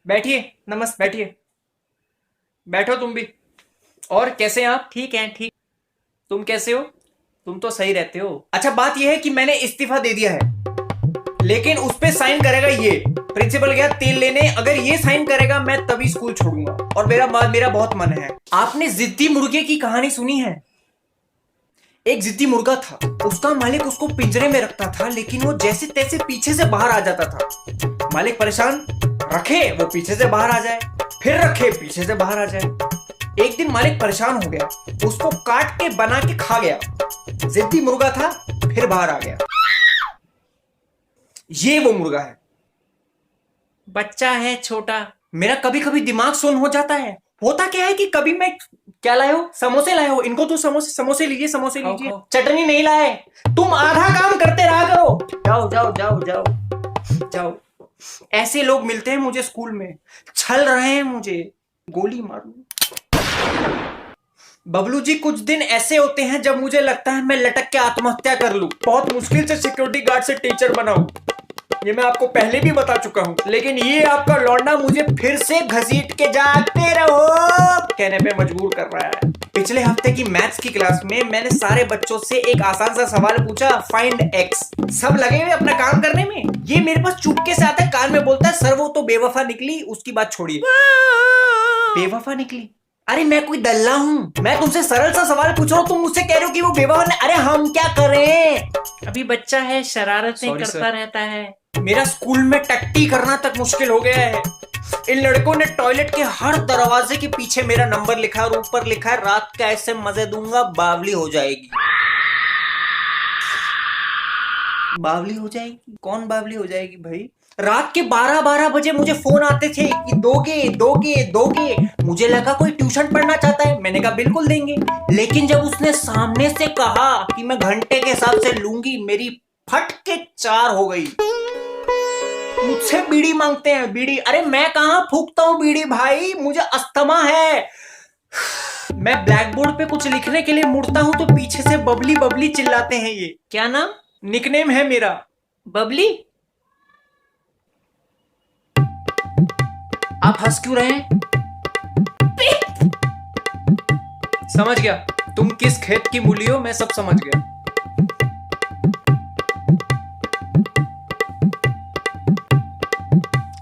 बैठिए। नमस्ते। बैठिए। बैठो तुम भी। और कैसे हैं आप? ठीक है ठीक। तुम कैसे हो? तुम तो सही रहते हो। अच्छा, बात यह है कि मैंने इस्तीफा दे दिया है, लेकिन उस पे साइन करेगा ये। प्रिंसिपल गया तेल लेने, अगर ये साइन करेगा मैं तभी स्कूल छोड़ूंगा। और मेरा बहुत मन है। आपने जिद्दी मुर्गे की कहानी सुनी है? एक जिद्दी मुर्गा था, उसका मालिक उसको पिंजरे में रखता था, लेकिन वो जैसे तैसे पीछे से बाहर आ जाता था। मालिक परेशान, रखे वो पीछे से बाहर आ जाए, फिर रखे पीछे से बाहर आ जाए। एक दिन मालिक परेशान हो गया, उसको काट के बना के खा गया। जिद्दी मुर्गा था, फिर बाहर आ गया। ये वो मुर्गा है। बच्चा है छोटा। मेरा कभी कभी दिमाग सुन्न हो जाता है। होता क्या है कि कभी मैं, क्या लाए हो? समोसे लाए हो? इनको तो समोसे समोसे लीजिए, समोसे खाओ लीजिए। खाओ। चटनी नहीं लाए? तुम आधा काम करते रहा करो। जाओ जाओ जाओ जाओ जाओ। ऐसे लोग मिलते हैं मुझे स्कूल में, छल रहे हैं मुझे, गोली मारूं। बबलू जी, कुछ दिन ऐसे होते हैं जब मुझे लगता है मैं लटक के आत्महत्या कर लूं। बहुत मुश्किल से सिक्योरिटी गार्ड से टीचर बना हूं, ये मैं आपको पहले भी बता चुका हूं, लेकिन ये आपका लौंडा मुझे फिर से घसीट के जागते रहो कहने पे मजबूर कर रहा है। पिछले हफ्ते की मैथ्स की क्लास में मैंने सारे बच्चों से एक आसान सा सवाल पूछा, फाइंड एक्स। सब लगे हुए अपना काम करने में, ये मेरे पास चुपके से आता है, कान में बोलता है, सर वो तो बेवफा निकली। उसकी बात छोड़िए, बेवफा निकली? अरे मैं कोई दल्ला हूं? मैं तुमसे सरल सा सवाल पूछ रहा हूं, तुम मुझसे कह रहे हो कि वो बेवफा नहीं। अरे हम क्या करें? अभी बच्चा है, शरारतें Sorry, करता sir. रहता है। मेरा स्कूल में टट्टी करना तक मुश्किल हो गया है। इन लड़कों ने टॉयलेट के हर दरवाजे के पीछे मेरा नंबर लिखा और ऊपर लिखा है, रात का ऐसे मजे दूंगा बावली हो जाएगी। बावली हो जाएगी? कौन बावली हो जाएगी भाई? रात के 12-12 बजे मुझे फोन आते थे कि दोगे दोगे दोगे। मुझे लगा कोई ट्यूशन पढ़ना चाहता है, मैंने कहा बिल्कुल देंगे। लेकिन जब उसने सामने से कहा कि मैं घंटे के हिसाब से लूंगी, मेरी फट के 4 हो गई। मुझसे बीड़ी मांगते हैं, बीड़ी? अरे मैं कहां फूकता हूं बीड़ी भाई, मुझे अस्थमा है। मैं ब्लैक बोर्ड पे कुछ लिखने के लिए मुड़ता हूं तो पीछे से बबली बबली चिल्लाते हैं। ये क्या नाम? निकनेम है मेरा। बबली। आप हंस क्यों रहे हैं? समझ गया, तुम किस खेत की मूली हो, मैं सब समझ गया।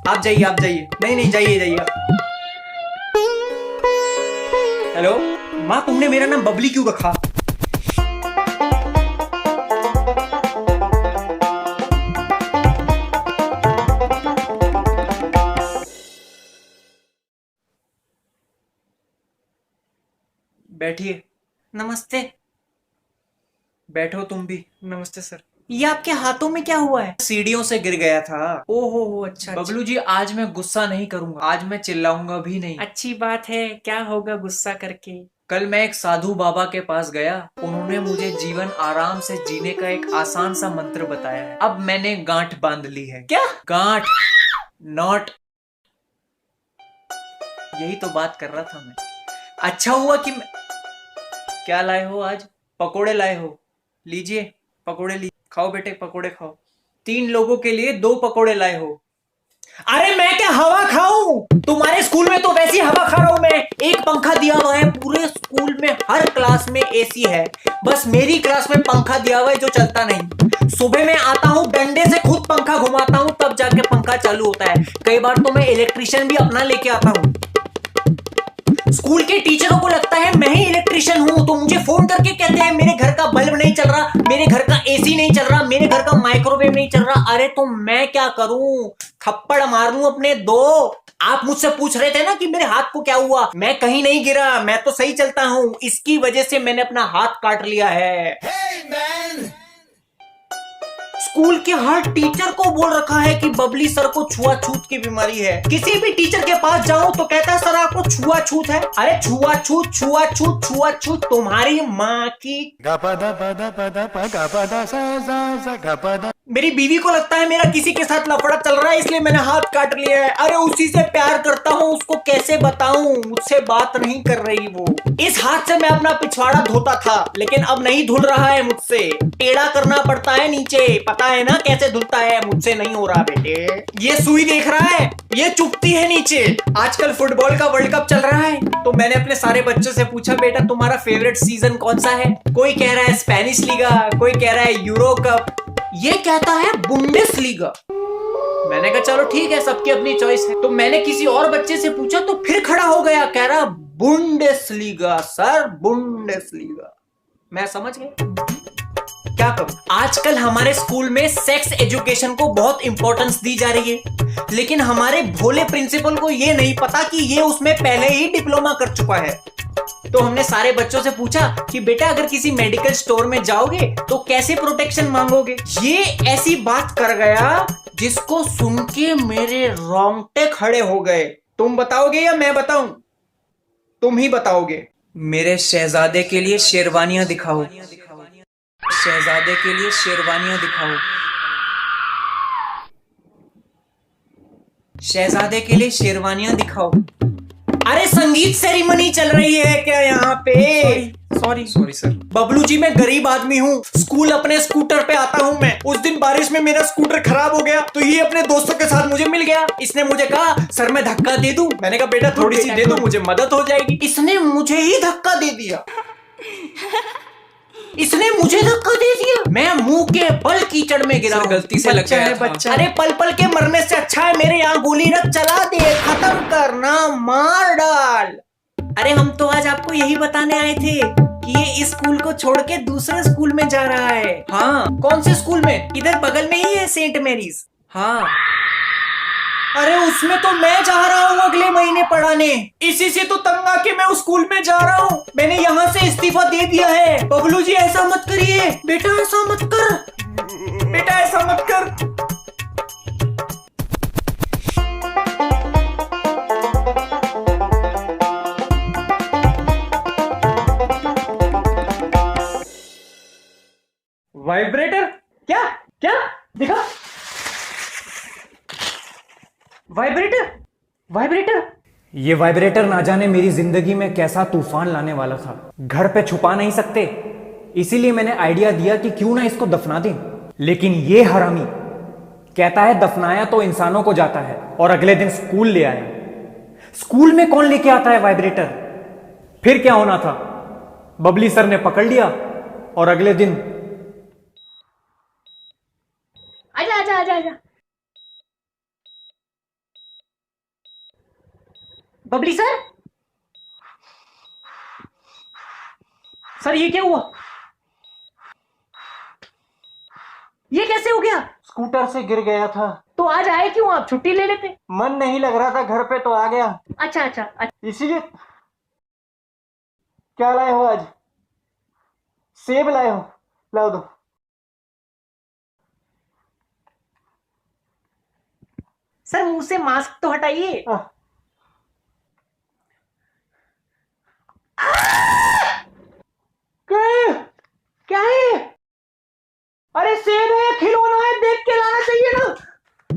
आप जाइए, आप जाइए। नहीं नहीं, जाइए जाइए आप। हेलो माँ, तुमने मेरा नाम बबली क्यों रखा? बैठिए। नमस्ते। बैठो तुम भी। नमस्ते सर। ये आपके हाथों में क्या हुआ है? सीढ़ियों से गिर गया था। ओहो हो, अच्छा बबलू जी, आज मैं गुस्सा नहीं करूंगा, आज मैं चिल्लाऊंगा भी नहीं। अच्छी बात है, क्या होगा गुस्सा करके? कल मैं एक साधु बाबा के पास गया, उन्होंने मुझे जीवन आराम से जीने का एक आसान सा मंत्र बताया है। अब मैंने गांठ बांध ली है। क्या? गांठ, नॉट। यही तो बात कर रहा था मैं। अच्छा हुआ कि मैं... क्या लाए हो आज? पकोड़े लाए हो? लीजिए पकोड़े, लीजिए, खाओ बेटे, पकोड़े खाओ। 3 लोगों के लिए 2 पकोड़े लाए हो। अरे मैं क्या हवा खाऊं? तुम्हारे स्कूल में तो वैसी हवा खा रहा हूं मैं। एक पंखा दिया हुआ है, पूरे स्कूल में हर क्लास में एसी है, बस मेरी क्लास में पंखा दिया हुआ है जो चलता नहीं। सुबह में आता हूं, डंडे से खुद पंखा घुमाता हूं, तब जाके पंखा चालू होता है। कई बार तो मैं इलेक्ट्रिशियन भी अपना लेके आता हूं। स्कूल के टीचरों को लगता है मैं ही इलेक्ट्रिशियन हूं, तो मुझे फोन करके कहते हैं मेरे घर का बल्ब नहीं चल रहा, मेरे घर का एसी नहीं चल रहा, मेरे घर का माइक्रोवेव नहीं चल रहा। अरे तो मैं क्या करूं? थप्पड़ मार लूं अपने 2? आप मुझसे पूछ रहे थे ना कि मेरे हाथ को क्या हुआ? मैं कहीं नहीं गिरा, मैं तो सही चलता हूं। इसकी वजह से मैंने अपना हाथ काट लिया है। hey, स्कूल के हर टीचर को बोल रखा है कि बबली सर को छुआछूत की बीमारी है। किसी भी टीचर के पास जाओ तो कहता है सर आपको छुआछूत है। अरे छुआछूत छुआछूत छुआछूत तुम्हारी माँ की। मेरी बीवी को लगता है मेरा किसी के साथ लफड़ा चल रहा है, इसलिए मैंने हाथ काट लिया है। अरे उसी से प्यार करता हूँ, उसको कैसे बताऊं, मुझसे बात नहीं कर रही वो। इस हाथ से मैं अपना पिछवाड़ा धोता था, लेकिन अब नहीं धुल रहा है मुझसे। टेढ़ा करना पड़ता है नीचे, पता है ना कैसे धुलता है, मुझसे नहीं हो रहा बेटे। ये सुई देख रहा है, ये चुभती है नीचे। आजकल फुटबॉल का वर्ल्ड कप चल रहा है, तो मैंने अपने सारे बच्चों से पूछा बेटा तुम्हारा फेवरेट सीजन कौन सा है। कोई कह रहा है स्पेनिश लीगा, कोई कह रहा है यूरो कप, ये कहता है बुंडेस लीगा। मैंने कहा चलो ठीक है, सबकी अपनी चॉइस है। तो मैंने किसी और बच्चे से पूछा तो फिर खड़ा हो गया, कह रहा बुंडेसलीगा सर, बुंडेसलीगा। मैं समझ गया, क्या करूं। आजकल हमारे स्कूल में सेक्स एजुकेशन को बहुत इंपॉर्टेंस दी जा रही है, लेकिन हमारे भोले प्रिंसिपल को ये नहीं पता कि ये उसमें पहले ही डिप्लोमा कर चुका है। तो हमने सारे बच्चों से पूछा कि बेटा अगर किसी मेडिकल स्टोर में जाओगे तो कैसे प्रोटेक्शन मांगोगे। ये ऐसी बात कर गया जिसको सुन के मेरे रोंगटे खड़े हो गए। तुम बताओगे या मैं बताऊं? तुम ही बताओगे। मेरे शहजादे के लिए शेरवानियां दिखाओ, शहजादे के लिए शेरवानियां दिखाओ, शहजादे के लिए शेरवानियां दिखाओ। अरे संगीत सेरेमनी चल रही है क्या यहाँ पे? Sorry sir. बबलू जी मैं गरीब आदमी हूँ, स्कूल अपने स्कूटर पे आता हूँ मैं। उस दिन बारिश में मेरा स्कूटर खराब हो गया, तो ये अपने दोस्तों के साथ मुझे मिल गया। इसने मुझे कहा सर मैं धक्का दे दूं। मैंने कहा बेटा थोड़ी सी दे दो, मुझे मदद हो जाएगी। इसने मुझे ही धक्का दे दिया, इसने मुझे धक्का दे दिया। मैं मुंह के बल कीचड़ में गिरा। गलती से लग गया बच्चा। अरे पल पल के मरने से अच्छा है मेरे यहाँ गोली रख, चला दे, खत्म करना, मार डाल। अरे हम तो आज आपको यही बताने आए थे कि ये इस स्कूल को छोड़ के दूसरे स्कूल में जा रहा है। हाँ कौन से स्कूल में? इधर बगल में ही है सेंट मैरीज। हाँ अरे उसमें तो मैं जा रहा हूँ अगले महीने पढ़ाने। इसी से तो तंग आके मैं उस स्कूल में जा रहा हूँ। मैंने यहाँ से इस्तीफा दे दिया है। बबलू जी ऐसा मत करिए बेटा, ऐसा मत कर बेटा, ऐसा मत कर। वाइब्रेटर? क्या क्या दिखा? वाइब्रेटर? वाइब्रेटर? ये वाइब्रेटर ना जाने मेरी जिंदगी में कैसा तूफान लाने वाला था। घर पे छुपा नहीं सकते, इसीलिए मैंने आइडिया दिया कि क्यों ना इसको दफना दें। लेकिन ये हरामी कहता है दफनाया तो इंसानों को जाता है, और अगले दिन स्कूल ले आया। स्कूल में कौन लेके आता है वाइब्रेटर? फिर क्या होना था, बबली सर ने पकड़ लिया और अगले दिन आजा आजा आजा आजा। बबली सर, सर ये क्या हुआ? ये कैसे हो गया? स्कूटर से गिर गया था। तो आज आए क्यों आप? छुट्टी ले लेते। मन नहीं लग रहा था घर पे तो आ गया। अच्छा अच्छा अच्छा। इसीलिए। क्या लाए हो आज? सेब लाए हो? लाओ दो। सर मुंह से मास्क तो हटाइए। क्या है? अरे सेब है, खिलौना है, देख के लाना चाहिए ना।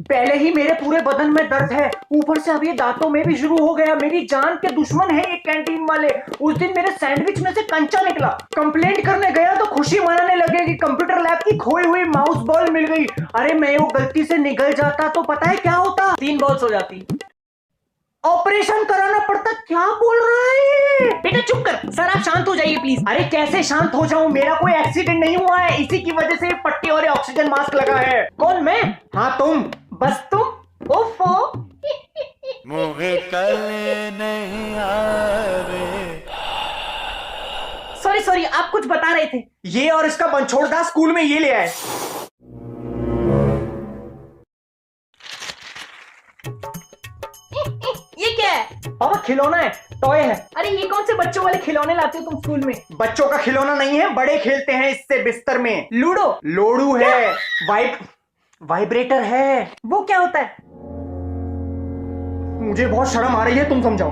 पहले ही मेरे पूरे बदन में दर्द है, ऊपर से अब ये दांतों में भी शुरू हो गया। मेरी जान के दुश्मन है ये कैंटीन वाले। उस दिन मेरे सैंडविच में से कंचा निकला। कंप्लेंट करने गया तो खुशी मनाने लगे कि कंप्यूटर लैब की खोई हुई माउस बॉल मिल गई। अरे मैं वो गलती से निकल जाता तो पता है क्या होता? 3 बॉल्स हो जाती। ऑपरेशन कराना पड़ता। क्या बोल रहा है? बेटा चुप कर। सर आप शांत हो जाइए प्लीज। अरे कैसे शांत हो जाऊं? मेरा कोई एक्सीडेंट नहीं हुआ है, इसी की वजह से पट्टी और ऑक्सीजन मास्क लगा है। कौन? मैं? हाँ तुम। बस तुम? ओफो। मुझे कल नहीं आवे। सॉरी आप कुछ बता रहे थे। ये और इसका बनछोड़दार स्कूल में ये ले आए। ये क्या है? पापा खिलौना है, टॉय है। अरे ये कौन से बच्चों वाले खिलौने लाते हो तुम स्कूल में? बच्चों का खिलौना नहीं है, बड़े खेलते हैं इससे बिस्तर में। लूडो? लोडू है। वाइब्रेटर है। वो क्या होता है? मुझे बहुत शर्म आ रही है, तुम समझाओ।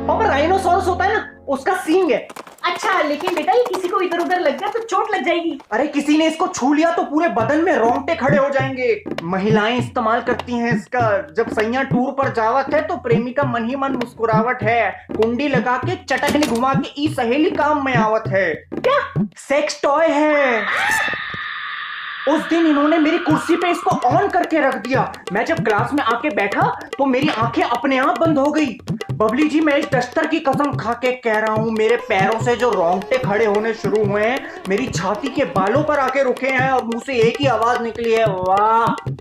पापा राइनोसोरस होता है ना, उसका सींग है। अच्छा लेकिन बेटा ये किसी को इधर उधर लग गया तो चोट लग जाएगी। अरे किसी ने इसको छू लिया तो पूरे बदन में रोंगटे खड़े हो जाएंगे। महिलाएं इस्तेमाल करती हैं इसका। जब सैया टूर पर जावत है तो प्रेमी का मन ही मन मुस्कुरावट है। कुंडी लगा के चटकनी घुमा के ई सहेली काम में आवत है। क्या? सेक्स टॉय है। उस दिन इन्होंने मेरी कुर्सी पे इसको ऑन करके रख दिया। मैं जब क्लास में आके बैठा तो मेरी आंखें अपने आप बंद हो गई। बबली जी, मैं इस डस्टर की कसम खा के कह रहा हूं, मेरे पैरों से जो रोंगटे खड़े होने शुरू हुए हैं, मेरी छाती के बालों पर आके रुके हैं और मुंह से एक ही आवाज निकली है, वाह।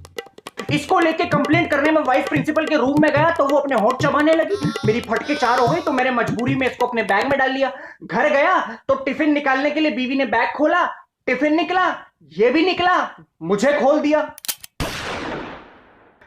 इसको लेके कंप्लेंट करने में वाइस प्रिंसिपल के रूम में गया तो वो अपने होंठ चबाने लगी। मेरी फटके 4 हो गई तो मैंने मजबूरी में इसको अपने बैग में डाल लिया। घर गया तो टिफिन निकालने के लिए बीवी ने बैग खोला, टिफिन निकला, ये भी निकला, मुझे खोल दिया।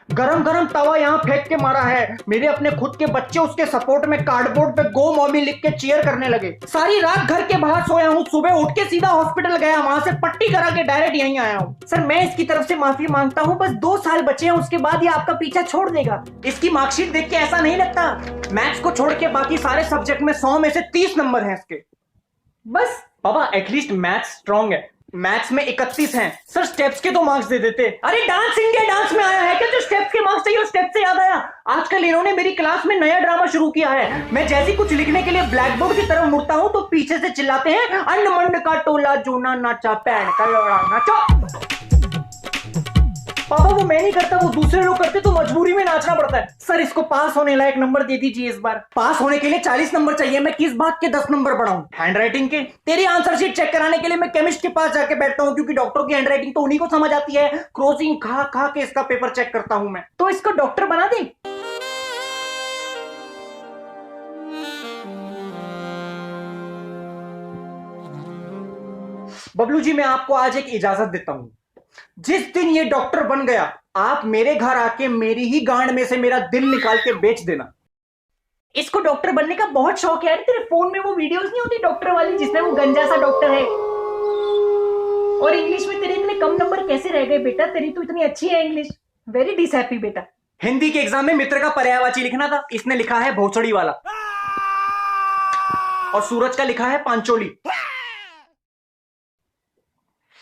गरम गरम तवा यहां फेंक के मारा है। मेरे अपने खुद के बच्चे उसके सपोर्ट में कार्डबोर्ड पे गो मॉमी लिख के चीयर करने लगे। सारी रात घर के बाहर सोया हूं, सुबह उठ के सीधा हॉस्पिटल गया, वहां से पट्टी करा के डायरेक्ट यहीं आया हूं। सर, मैं इसकी तरफ से माफी मांगता हूं, बस 2 साल बचे हैं, उसके बाद ये आपका पीछा छोड़ देगा। इसकी मार्कशीट देख के ऐसा नहीं लगता। मैथ्स को छोड़ के बाकी सारे सब्जेक्ट में 100 में से 30 नंबर हैं इसके। बस पापा, एटलीस्ट मैथ्स स्ट्रॉन्ग है। मैथ्स में 31 हैं। सर, स्टेप्स के तो मार्क्स दे देते। अरे डांस इंडिया डांस में आया है क्या जो स्टेप्स के मार्क्स चाहिए? स्टेप से याद आया, आजकल इन्होंने मेरी क्लास में नया ड्रामा शुरू किया है। मैं जैसे कुछ लिखने के लिए ब्लैक बोर्ड की तरफ मुड़ता हूं तो पीछे से चिल्लाते हैं, अंड मंड का टोला जोना नाचा पैन का लौड़ा नाचो। पापा, वो मैं नहीं करता, वो दूसरे लोग करते तो मजबूरी में नाचना पड़ता है। सर, इसको पास होने लायक नंबर दे दीजिए इस बार। पास होने के लिए 40 नंबर चाहिए, मैं किस बात के 10 नंबर बढ़ाऊं? हैंडराइटिंग के? तेरी आंसर शीट चेक कराने के लिए मैं केमिस्ट के पास जाके बैठता हूं, क्योंकि डॉक्टर की हैंडराइटिंग तो उन्हीं को समझ आती है। क्रॉसिंग खा खा के इसका पेपर चेक करता हूं मैं। तो इसको डॉक्टर बना दे। बबलू जी, मैं आपको आज एक इजाजत देता हूं। जिस दिन ये डॉक्टर बन गया, आप मेरे घर आके मेरी ही गांड में से मेरा दिल निकाल के बेच देना। इसको डॉक्टर बनने का बहुत शौक है। तेरे फोन में वो वीडियोस नहीं होती डॉक्टर वाली, जिसमें वो गंजा सा डॉक्टर है। और इंग्लिश में तेरे इतने कम नंबर कैसे रह गए बेटा? तेरी तो इतनी अच्छी है इंग्लिश। वेरी डिसहैप्पी बेटा। हिंदी के एग्जाम में मित्र का पर्यायवाची लिखना था, इसने लिखा है भोसड़ी वाला। और सूरज का लिखा है पांचोली।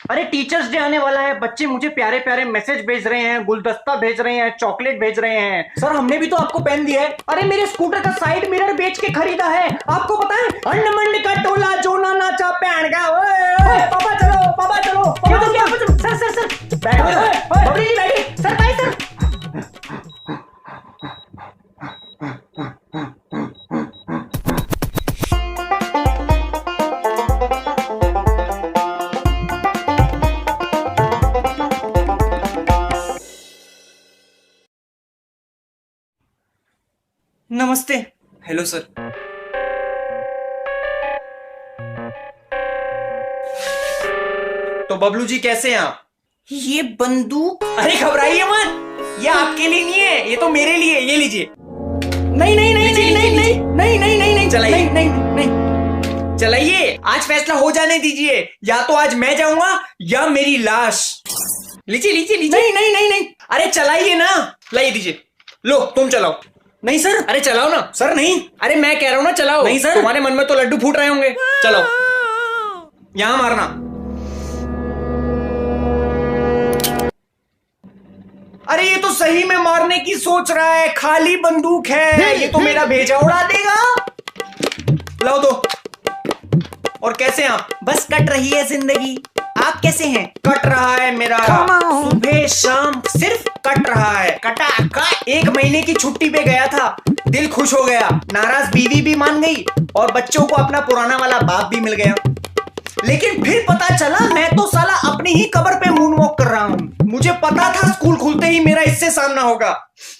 अरे टीचर्स डे आने वाला है, बच्चे मुझे प्यारे प्यारे मैसेज भेज रहे हैं, गुलदस्ता भेज रहे हैं, चॉकलेट भेज रहे हैं। सर, हमने भी तो आपको पेन दिया है। अरे मेरे स्कूटर का साइड मिरर बेच के खरीदा है, आपको पता है? अंड मंड का टोला जोना नाचा पैन का। पापा चलो, पापा चलो, पापा चलो, पापा चलो। सर सर सर बैठिए, बैठिए। Sir, bye sir. नमस्ते। Hello sir. तो बबलू जी कैसे हैं आप? ये बंदूक? अरे घबराइए मत, ये आपके लिए नहीं है, ये तो मेरे लिए। ये लीजिए। नहीं नहीं नहीं नहीं नहीं नहीं नहीं नहीं नहीं नहीं चलाइए। नहीं नहीं नहीं। चलाइए, आज फैसला हो जाने दीजिए। या तो आज मैं जाऊंगा या मेरी लाश। लीजिए लीजिए लीजिए। नहीं नहीं नहीं नहीं। अरे चलाइए ना, लाइए दीजिए। लो तुम चलाओ। नहीं सर। अरे चलाओ ना। सर नहीं। अरे मैं कह रहा हूं ना चलाओ। नहीं सर। तुम्हारे मन में तो लड्डू फूट रहे होंगे। चलाओ, यहां मारना। अरे ये तो सही में मारने की सोच रहा है, खाली बंदूक है, ये तो मेरा भेजा उड़ा देगा। लाओ दो। और कैसे हैं आप? बस कट रही है जिंदगी। आप कैसे हैं? कट रहा है मेरा, सुबह शाम सिर्फ कट रहा है। कटा कट। 1 महीने की छुट्टी पे गया था, दिल खुश हो गया, नाराज बीवी भी मान गई और बच्चों को अपना पुराना वाला बाप भी मिल गया। लेकिन फिर पता चला मैं तो साला अपनी ही कब्र पे मून वॉक कर रहा हूं। मुझे पता था स्कूल खुलते ही मेरा इससे सामना होगा।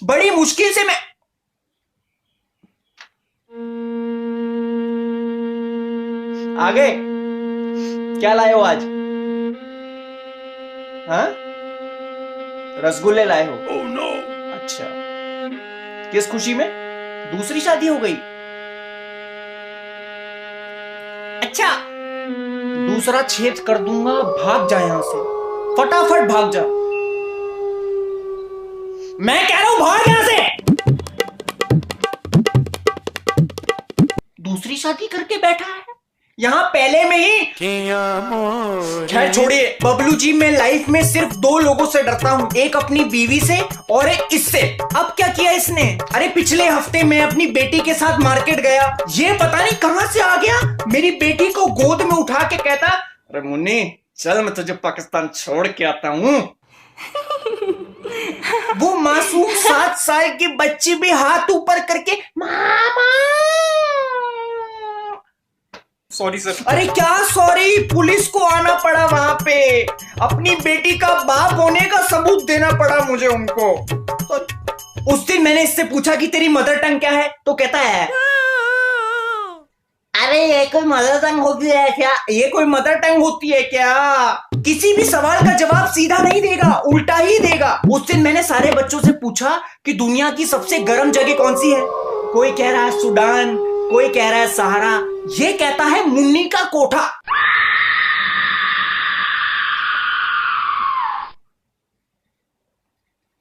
बड़ी मुश्किल से मैं आगे। क्या लाए हो आज? हाँ? रसगुल्ले लाए हो? Oh no! अच्छा, किस खुशी में? दूसरी शादी हो गई? अच्छा, दूसरा छेद कर दूंगा, भाग जा यहां से, फटाफट भाग जा। मैं कह रहा हूं भाग यहां से। दूसरी शादी करके बैठा है यहां पहले में ही। खैर छोड़िए बबलू जी, मैं लाइफ में सिर्फ 2 लोगों से डरता हूं, एक अपनी बीवी से और एक इससे। अब क्या किया इसने? अरे पिछले हफ्ते मैं अपनी बेटी के साथ मार्केट गया, ये पता नहीं कहां से आ गया, मेरी बेटी को गोद में उठा के कहता, अरे मुन्नी चल मैं तुझे पाकिस्तान छोड़ के आता हूँ। वो मासूम 7 साल की बच्ची भी हाथ ऊपर करके मामा। Sorry sir. अरे क्या सॉरी, पुलिस को आना पड़ा वहां पे, अपनी बेटी का बाप होने का सबूत देना पड़ा मुझे उनको। उस दिन मैंने इससे पूछा कि तेरी मदर टंग क्या है, तो कहता है अरे ये कोई मदर टंग होती है क्या, ये कोई मदर टंग होती है क्या। किसी भी सवाल का जवाब सीधा नहीं देगा, उल्टा ही देगा। उस दिन मैंने सारे बच्चों से पूछा कि दुनिया की सबसे गर्म जगह कौन सी है। कोई कह रहा है सूडान, कोई कह रहा है सहारा, ये कहता है मुन्नी का कोठा।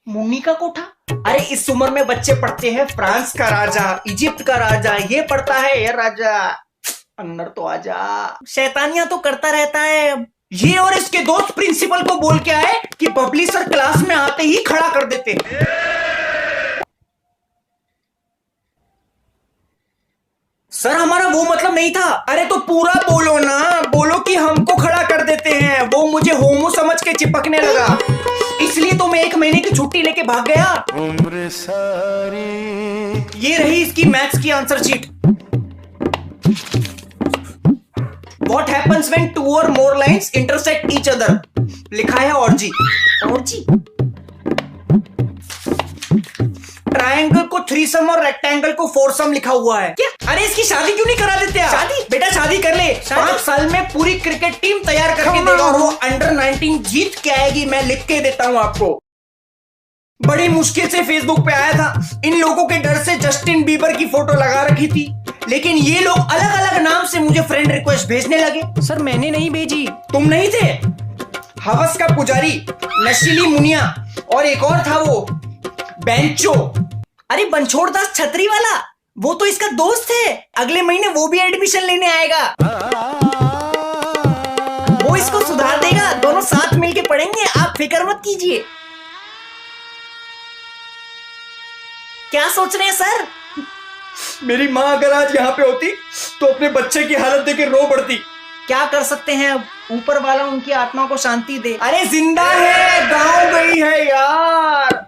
मुन्नी का कोठा। अरे इस उम्र में बच्चे पढ़ते हैं फ्रांस का राजा, इजिप्ट का राजा, ये पढ़ता है ये राजा। अंदर तो आजा। शैतानियां तो करता रहता है ये, और इसके दोस्त प्रिंसिपल को बोल के आए कि बबली सर क्लास में आते ही खड़ा कर देते। सर हमारा वो मतलब नहीं था। अरे तो पूरा बोलो ना, बोलो कि हमको खड़ा कर देते हैं। वो मुझे होमो समझ के चिपकने लगा, इसलिए तो मैं 1 महीने की छुट्टी लेके भाग गया। उम्र सारी। ये रही इसकी मैथ्स की answer sheet. What happens when 2 or more lines intersect each other? लिखा है ऑर्जी। ऑर्जी। ट्रायंगल को थ्रीसम और रेक्टेंगल को फोरसम लिखा हुआ है क्या? अरे इसकी शादी क्यों नहीं करा देते आप? शादी बेटा शादी कर ले। 5 साल में पूरी क्रिकेट टीम तैयार करके देगा, वो अंडर 19 जीत के आएगी। मैं लिख के देता हूं आपको। बड़ी मुश्किल से फेसबुक पे आया था। इन लोगों के डर से जस्टिन बीबर की फोटो लगा रखी थी, लेकिन ये लोग अलग अलग नाम से मुझे फ्रेंड रिक्वेस्ट भेजने लगे। सर मैंने नहीं भेजी। तुम नहीं थे? हवस का पुजारी, नशीली मुनिया, और एक और था वो बेंचो। अरे बनछोड़ दास छतरी वाला, वो तो इसका दोस्त है। अगले महीने वो भी एडमिशन लेने आएगा। वो इसको सुधार देगा, दोनों साथ मिलके पढ़ेंगे, आप फिक्र मत कीजिए। क्या सोच रहे हैं सर? मेरी माँ अगर आज यहाँ पे होती तो अपने बच्चे की हालत देख के रो पड़ती। क्या कर सकते हैं, ऊपर वाला उनकी आत्मा को शांति दे। अरे जिंदा है, गाँव गई है यार।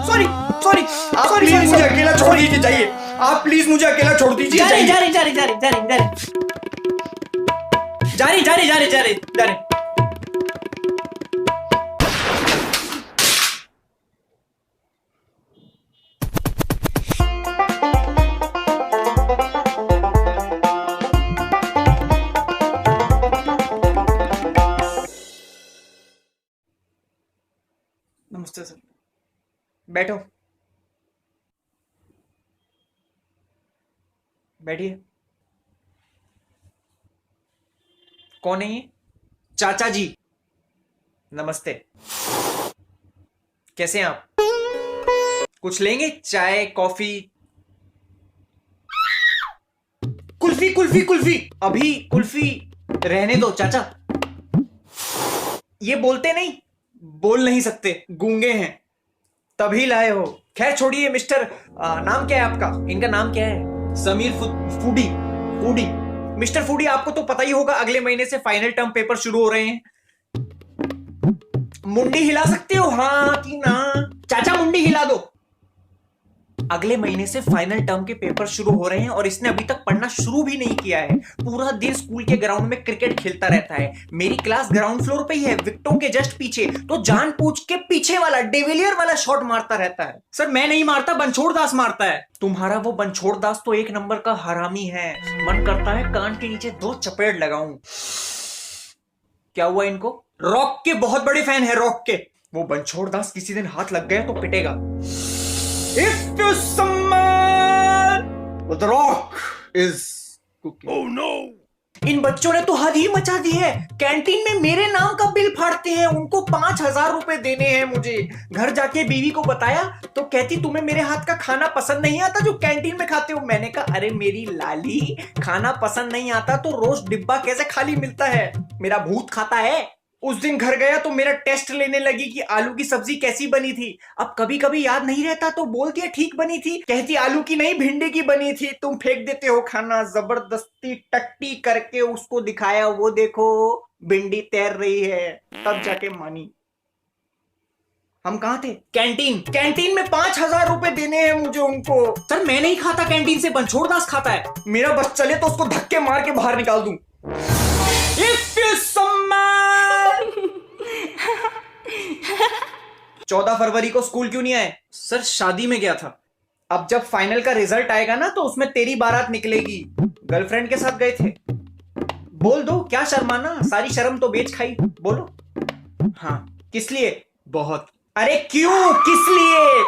सॉरी सॉरी, आप प्लीज मुझे अकेला छोड़ दीजिए, जाइए आप प्लीज मुझे अकेला छोड़ दीजिए। जा रही जा रही जा रही जा रही जा रही जा रही जा रही जा रही जा रही जा रही। नमस्ते सर, बैठो बैठिए। कौन है ये? चाचा जी नमस्ते, कैसे हैं आप? कुछ लेंगे? चाय कॉफी? कुल्फी कुल्फी कुल्फी। अभी कुल्फी रहने दो चाचा। ये बोलते नहीं, बोल नहीं सकते, गूंगे हैं, तभी लाए हो। खैर छोड़िए मिस्टर, नाम क्या है आपका? इनका नाम क्या है? Sameer foodie. Foodie mister foodie, आपको तो पता ही होगा अगले महीने से फाइनल टर्म पेपर शुरू हो रहे हैं। मुंडी हिला सकते हो हाँ कि ना? चाचा मुंडी हिला दो। अगले महीने से फाइनल टर्म के पेपर शुरू हो रहे हैं और इसने अभी तक पढ़ना शुरू भी नहीं किया है। पूरा दिन स्कूल के ग्राउंड में क्रिकेट खेलता रहता है। मेरी क्लास ग्राउंड फ्लोर पे ही है, विकेटों के जस्ट पीछे, तो जानबूझ के पीछे वाला डिविलियर वाला शॉट मारता रहता है। सर मैं नहीं मारता, बनछोड़ दास मारता है। तुम्हारा वो बनछोड़ दास तो 1 नंबर का हरामी है। मन करता है कान के नीचे 2 चपेट लगाऊं। क्या हुआ इनको? रॉक के बहुत बड़े फैन है, रॉक के। वो बनछोड़ दास किसी दिन हाथ लग गया तो पिटेगा। If you summon the rock is cooking. Oh no! इन बच्चों ने तो हद ही मचा दी है। कैंटीन में मेरे नाम का बिल फाड़ते हैं। उनको 5,000 रुपए देने हैं मुझे। घर जाके बीवी को बताया तो कहती तुम्हें मेरे हाथ का खाना पसंद नहीं आता जो कैंटीन में खाते हो। मैंने कहा अरे मेरी लाली, खाना पसंद नहीं आता तो रोज डिब्बा कैसे खाली मिलता है? मेरा भूत खाता है। उस दिन घर गया तो मेरा टेस्ट लेने लगी कि आलू की सब्जी कैसी बनी थी। अब कभी कभी याद नहीं रहता तो बोल दिया ठीक बनी थी। कहती आलू की नहीं भिंडी की बनी थी। तुम फेंक देते हो खाना। जबरदस्ती टट्टी करके उसको दिखाया, वो देखो भिंडी तैर रही है, तब जाके मानी। हम कहाँ थे? कैंटीन। कैंटीन में 5,000 रुपए देने हैं मुझे उनको। सर मैं नहीं खाता कैंटीन से, बनछोड़ दास खाता है। मेरा बस चले तो उसको धक्के मार के बाहर निकाल दूं। If you 14 फरवरी को स्कूल क्यों नहीं आए? सर शादी में गया था। अब जब फाइनल का रिजल्ट आएगा ना तो उसमें तेरी बारात निकलेगी। गर्लफ्रेंड के साथ गए थे। बोल दो, क्या शर्माना, सारी शर्म तो बेच खाई। बोलो। हाँ, किस लिए? बहुत। अरे क्यों, किस लिए?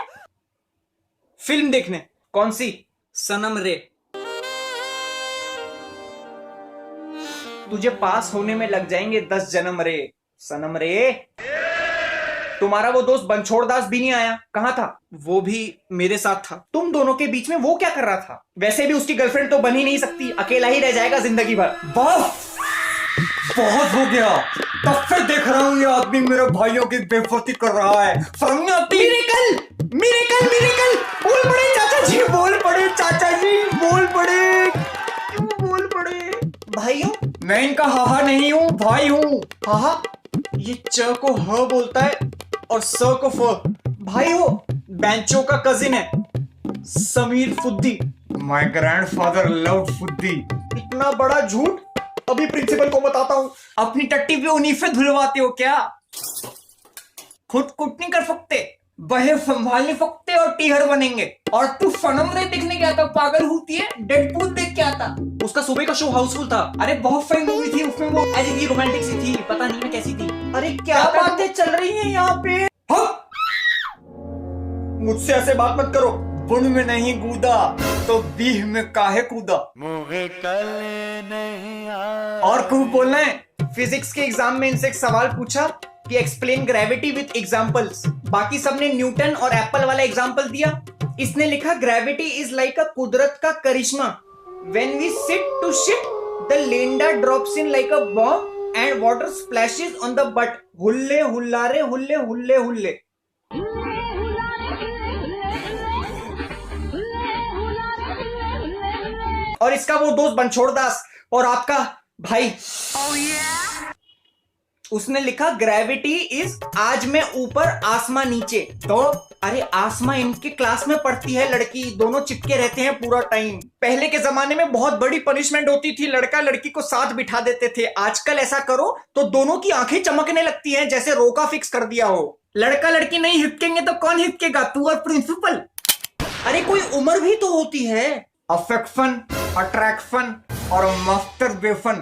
फिल्म देखने। कौन सी? सनम रे। तुझे पास होने में लग जाएंगे 10 जन्म रे। सनम रे। तुम्हारा वो दोस्त बनछोड़ दास भी नहीं आया, कहाँ था? वो भी मेरे साथ था। तुम दोनों के बीच में वो क्या कर रहा था? वैसे भी उसकी गर्लफ्रेंड तो बन ही नहीं सकती, अकेला ही रह जाएगा जिंदगी भर। बस बहुत हो गया। तब से देख रहा हूँ ये आदमी मेरे भाइयों की बेइज्जती कर रहा है। समझ नहीं आती। मिरेकल बोल पड़े चाचा जी, बोल पड़े चाचा जी, बोल पड़े। क्यों बोल पड़े? भाइयों? मैं इनका हाहा नहीं हूँ, भाई हूँ। हाहा? ये च को ह बोलता है और स को फ। भाई हो? बेंचो का कजिन है, समीर फुद्दी। माय ग्रैंडफादर लव्ड फुद्दी। इतना बड़ा झूठ, अभी प्रिंसिपल को बताता हूँ। अपनी टट्टी पे उन्हीं पे धुलवाते हो क्या? खुद कुछ नहीं कर सकते, बहे संभाल नहीं सकते और टीहर बनेंगे। और तू सनम रे देखने गया था, पागल होती है। डेडपूल देख के आता। उसका सुबह का शो हाउसफुल था। अरे बहुत सही मूवी थी, उसमें वो ऐसी थी, रोमांटिक सी थी, पता नहीं मैं कैसी थी। अरे क्या बातें चल रही हैं यहाँ पे? मुझसे ऐसे बात मत करो। बुन में नहीं कूदा तो बीह में काहे कूदा। मुझे कल नहीं आ और खूब बोलना है। फिजिक्स के एग्जाम में इनसे एक सवाल पूछा कि एक्सप्लेन ग्रेविटी विद एग्जांपल्स। बाकी सबने न्यूटन और एप्पल वाला एग्जांपल दिया। इसने लिखा ग्रेविटी इज लाइक अ कुदरत का करिश्मा। When we sit to shit the लेंडा drops in like a bomb and water splashes on the butt. हुल्ले हुल्लारे हुल्ले हुल्ले हुल्ले। और इसका वो दोस्त बनछोड़ दास और आपका भाई, उसने लिखा ग्रेविटी इज आज मैं ऊपर आसमां नीचे। तो अरे आसमां इनके क्लास में पढ़ती है लड़की, दोनों चिपके रहते हैं पूरा टाइम। पहले के जमाने में बहुत बड़ी पनिशमेंट होती थी, लड़का लड़की को साथ बिठा देते थे। आजकल ऐसा करो तो दोनों की आंखें चमकने लगती हैं, जैसे रोका फिक्स कर दिया हो। लड़का लड़की नहीं हिपकेंगे तो कौन हिपकेगा, तू और प्रिंसिपल? अरे कोई उम्र भी तो होती है। अफेक्शन, अट्रैक्शन और मास्टरबेशन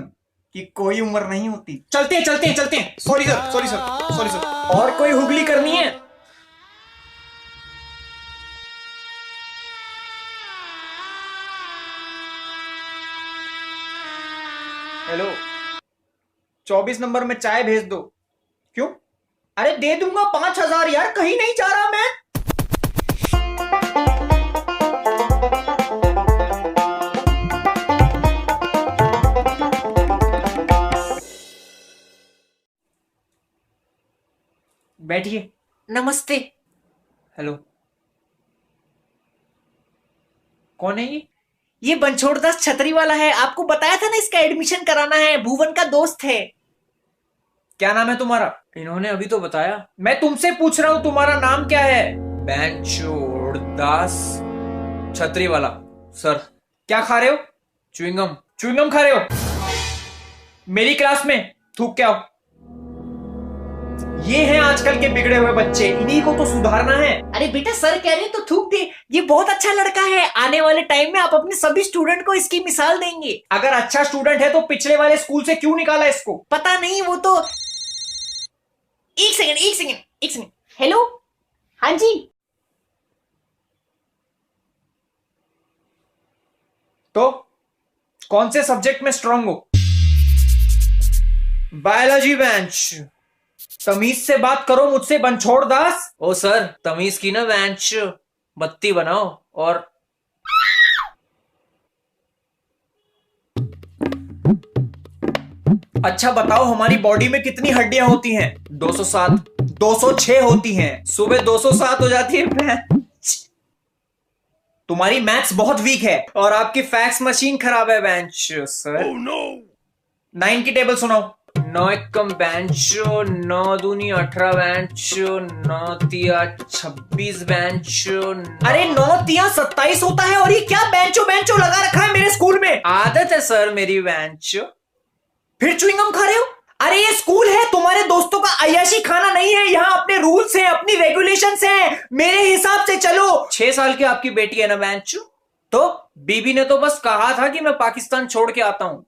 की कोई उम्र नहीं होती। चलते हैं। Sorry sir. और कोई हुगली करनी है? हेलो, 24 नंबर में चाय भेज दो। क्यों? अरे दे दूंगा 5,000 यार, कहीं नहीं जा रहा मैं। बैठिए। नमस्ते। हेलो, कौन है ये? ये बनछोड़ दास छतरी वाला है, आपको बताया था ना इसका एडमिशन कराना है, भुवन का दोस्त है। क्या नाम है तुम्हारा? इन्होंने अभी तो बताया। मैं तुमसे पूछ रहा हूं तुम्हारा नाम क्या है? बनछोड़ दास छतरी वाला। सर, क्या खा रहे हो? च्युइंगम खा रहे हो? मेरी क्लास में थूक के आओ। ये हैं आजकल के बिगड़े हुए बच्चे, इन्हीं को तो सुधारना है। अरे बेटा सर कह रहे हैं तो थूक दे, ये बहुत अच्छा लड़का है। आने वाले टाइम में आप अपने सभी स्टूडेंट को इसकी मिसाल देंगे। अगर अच्छा स्टूडेंट है तो पिछले वाले स्कूल से क्यों निकाला इसको? पता नहीं, वो तो एक सेकंड। हेलो, हाँ जी। तो कौन से सब्जेक्ट में स्ट्रांग हो? Biology bench. तमीज से बात करो मुझसे बनछोड़ दास। ओ सर, तमीज की ना बेंच, बत्ती बनाओ। और अच्छा बताओ, हमारी बॉडी में कितनी हड्डियां होती हैं? 207। 206 होती हैं। सुबह 207 हो जाती है बेंच। तुम्हारी मैथ्स बहुत वीक है और आपकी फैक्स मशीन खराब है बेंच। सर 9 की टेबल सुनाओ। 9 एकम बेंचो, 9 दूनी 18 बेंचो, 9 तिया 26 बेंचो। अरे 9 तिया 27 होता है और ये क्या बेंचो बेंचो लगा रखा है मेरे स्कूल में। आदत है सर मेरी बेंचो। फिर च्युइंगम खा रहे हो? अरे ये स्कूल है, तुम्हारे दोस्तों का अय्याशी खाना नहीं है। यहाँ अपने रूल्स हैं, अपनी रेगुलेशंस हैं, मेरे हिसाब से चलो। 6 साल की आपकी बेटी है ना बेंचो, तो बीबी ने तो बस कहा था कि मैं पाकिस्तान छोड़ के आता हूं।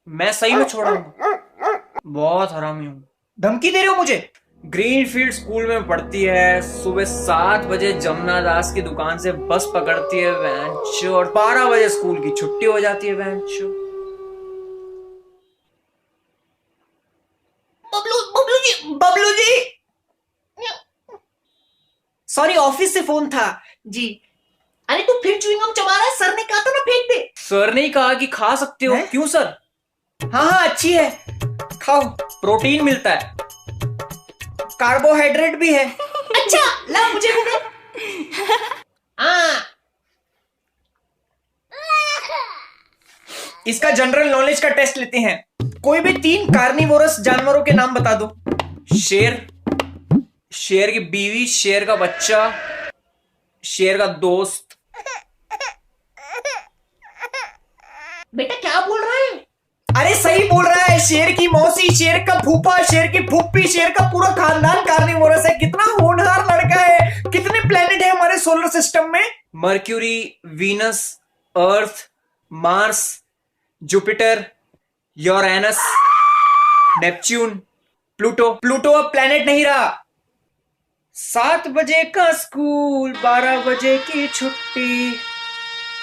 मैं सही में छोड़ूंगा। बहुत हरामी हूं। धमकी दे रहे हो मुझे? ग्रीनफील्ड स्कूल में पढ़ती है, सुबह 7 बजे जमुना दास की दुकान से बस पकड़ती है बेंचो, और 12 बजे स्कूल की छुट्टी हो जाती है बेंचो। बबलू जी सॉरी, ऑफिस से फोन था जी। अरे तू फिर च्युइंगम चबा रहा है? सर ने कहा था ना फेंक दे। सर ने ही कहा कि खा सकते हो। क्यों सर? हाँ अच्छी है, खाओ, प्रोटीन मिलता है, कार्बोहाइड्रेट भी है। अच्छा ला मुझे भी दे। इसका जनरल नॉलेज का टेस्ट लेते हैं। कोई भी 3 कार्निवोरस जानवरों के नाम बता दो। शेर, शेर की बीवी, शेर का बच्चा, शेर का दोस्त। बेटा क्या बोल रहा है? अरे सही बोल रहा है। शेर की मौसी, शेर का फूफा, शेर की फूफी, शेर का पूरा खानदान कार्निवोरस है। कितना होनहार लड़का है। कितने प्लेनेट है हमारे सोलर सिस्टम में? Mercury, Venus, Earth, Mars, Jupiter, Uranus, Neptune, Pluto. Pluto अब प्लेनेट नहीं रहा। 7 बजे का स्कूल, 12 बजे की छुट्टी।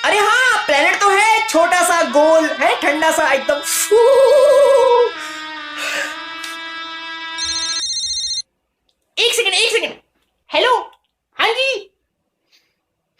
अरे हाँ प्लेनेट तो है, छोटा सा गोल है, ठंडा सा एकदम। एक सेकंड। हेलो, हाँ जी।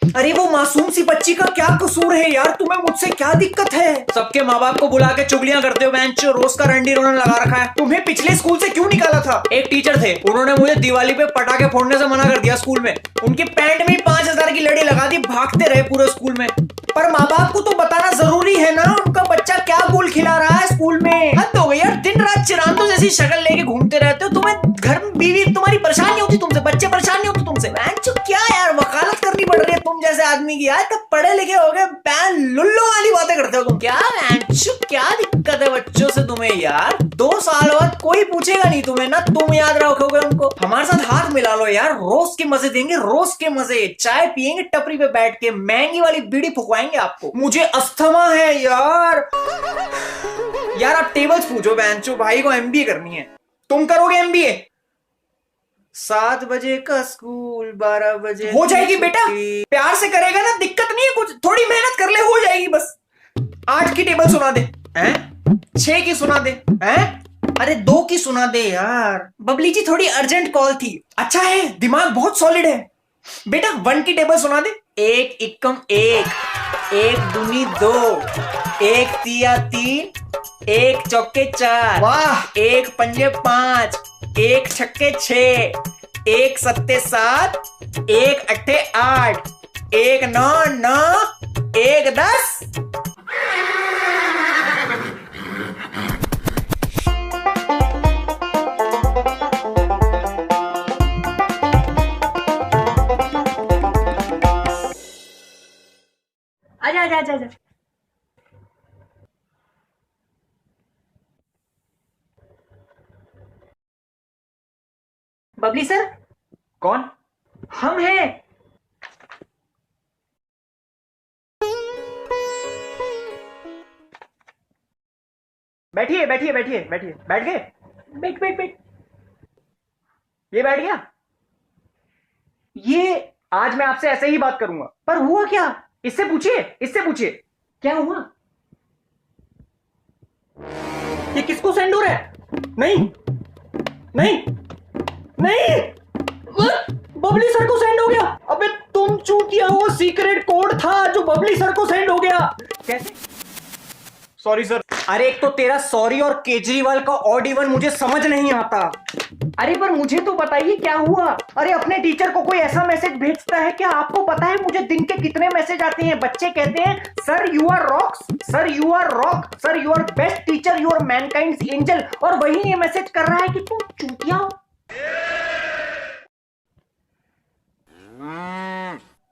अरे वो मासूम सी बच्ची का क्या कसूर है यार? तुम्हें मुझसे क्या दिक्कत है? सबके माँ बाप को बुला के चुगलियां करते हो बेंचो। रोज का रंडी रोना लगा रखा है। तुम्हें पिछले स्कूल से क्यों निकाला था? एक टीचर थे, उन्होंने मुझे दिवाली पे पटाखे फोड़ने से मना कर दिया स्कूल में। उनकी पैंट में 5000 की लड़ी लगा दी, भागते रहे पूरे स्कूल में। पर माँ बाप को तो बताना जरूरी है ना, उनका बच्चा क्या गोल खिला रहा है स्कूल में। हद हो गई यार, दिन रात चिरांदों जैसी शक्ल लेके घूमते रहते हो। तुम्हें घर में बीवी तुम्हारी परेशान नहीं होती तुमसे? बच्चे परेशान नहीं होते तुमसे? क्या यार वकालत करनी पड़ रही है तुम जैसे आदमी की यार। तब पढ़े लिखे हो गए, पैन लुल्लो वाली बातें करते हो तुम। क्या क्या दिक्कत है बच्चों से तुम्हें यार? 2 साल बाद कोई पूछेगा नहीं तुम्हें, ना तुम याद रखोगे उनको। हमारे साथ हाथ मिला लो यार, रोज के मजे देंगे, रोज के मजे। चाय पियेंगे टपरी पे बैठ के, महंगी वाली बीड़ी फुकवाएंगे आपको। मुझे अस्थमा है यार। यार आप टेबल्स पूछो बेंचो, भाई को एमबीए करनी है। तुम करोगे एमबीए? 7 बजे का स्कूल, 12 बजे हो जाएगी बेटा, प्यार से करेगा ना, दिक्कत नहीं है कुछ। थोड़ी मेहनत कर ले, हो जाएगी बस। 8 की टेबल सुना दे हैं? 6 की सुना दे हैं? अरे 2 की सुना दे यार। बबली जी थोड़ी अर्जेंट कॉल थी। अच्छा है, दिमाग बहुत सॉलिड है। बेटा 1 की टेबल सुना दे। 1 एकम 1, 1 दूनी 2, 1 तिया 3, 1 चौके 4, वाह। 1 पंजे 5, 1 छक्के 6, 1 सत्ते 7, 1 अट्ठे 8, 1 9 9, 1 10। आजा। बबली सर। कौन? हम हैं। बैठिए बैठ गए। बैठ। ये बैठ गया। ये आज मैं आपसे ऐसे ही बात करूंगा। पर हुआ क्या? इससे पूछिए क्या हुआ? ये किसको सेंड हो रहा है? नहीं बबली सर को सेंड हो गया। अबे तुम चूतिया, वो सीक्रेट कोड था जो बबली सर को सेंड हो गया। कैसे? Sorry sir. अरे एक तो तेरा सॉरी और केजरीवाल का ऑड इवन मुझे समझ नहीं आता। अरे पर मुझे तो बताइए क्या हुआ। अरे अपने टीचर को कोई ऐसा मैसेज भेजता है क्या? आपको पता है मुझे दिन के कितने मैसेज आते हैं? बच्चे कहते हैं sir you are rocks, sir you are rock, sir you are best teacher, you are mankind's angel. और वही ये मैसेज कर रहा है कि तुम चूतिया हो,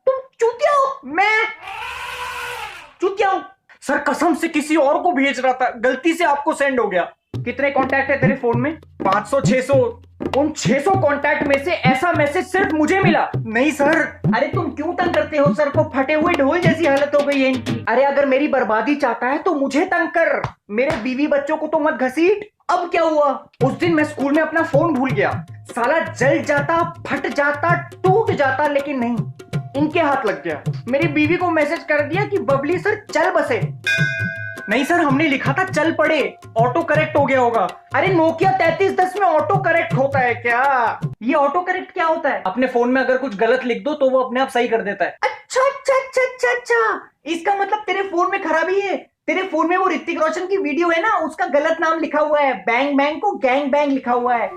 तुम चूतिया हो, मैं चूतिया हूं। सर कसम से किसी और को भेज रहा था, गलती से आपको सेंड हो गया। कितने कांटेक्ट है तेरे फोन में? 500 600। उन 600 कांटेक्ट में से ऐसा मैसेज सिर्फ मुझे मिला। नहीं सर। अरे तुम क्यों तंग करते हो सर को? फटे हुए ढोल जैसी हालत हो गई है इनकी। अरे अगर मेरी बर्बादी चाहता है तो मुझे तंग कर, मेरे बीवी बच्चों को तो मत घसीट। अब क्या हुआ, उस दिन मैं स्कूल में अपना फोन भूल गया। साला जल जाता, फट जाता, टूट जाता, लेकिन नहीं, इनके हाथ लग गया। मेरी बीवी को मैसेज कर दिया कि बबली सर चल बसे। नहीं सर, हमने लिखा था चल पड़े, ऑटो करेक्ट हो गया होगा। अरे नोकिया 3310 में ऑटो करेक्ट होता है क्या? ये ऑटो करेक्ट क्या होता है? अपने फोन में अगर कुछ गलत लिख दो तो वो अपने आप सही कर देता है। अच्छा अच्छा अच्छा अच्छा अच्छा, इसका मतलब तेरे फोन में खराबी है। तेरे फोन में वो ऋतिक रोशन की वीडियो है ना, उसका गलत नाम लिखा हुआ है, बैंग बैंग को गैंग बैंग लिखा हुआ है।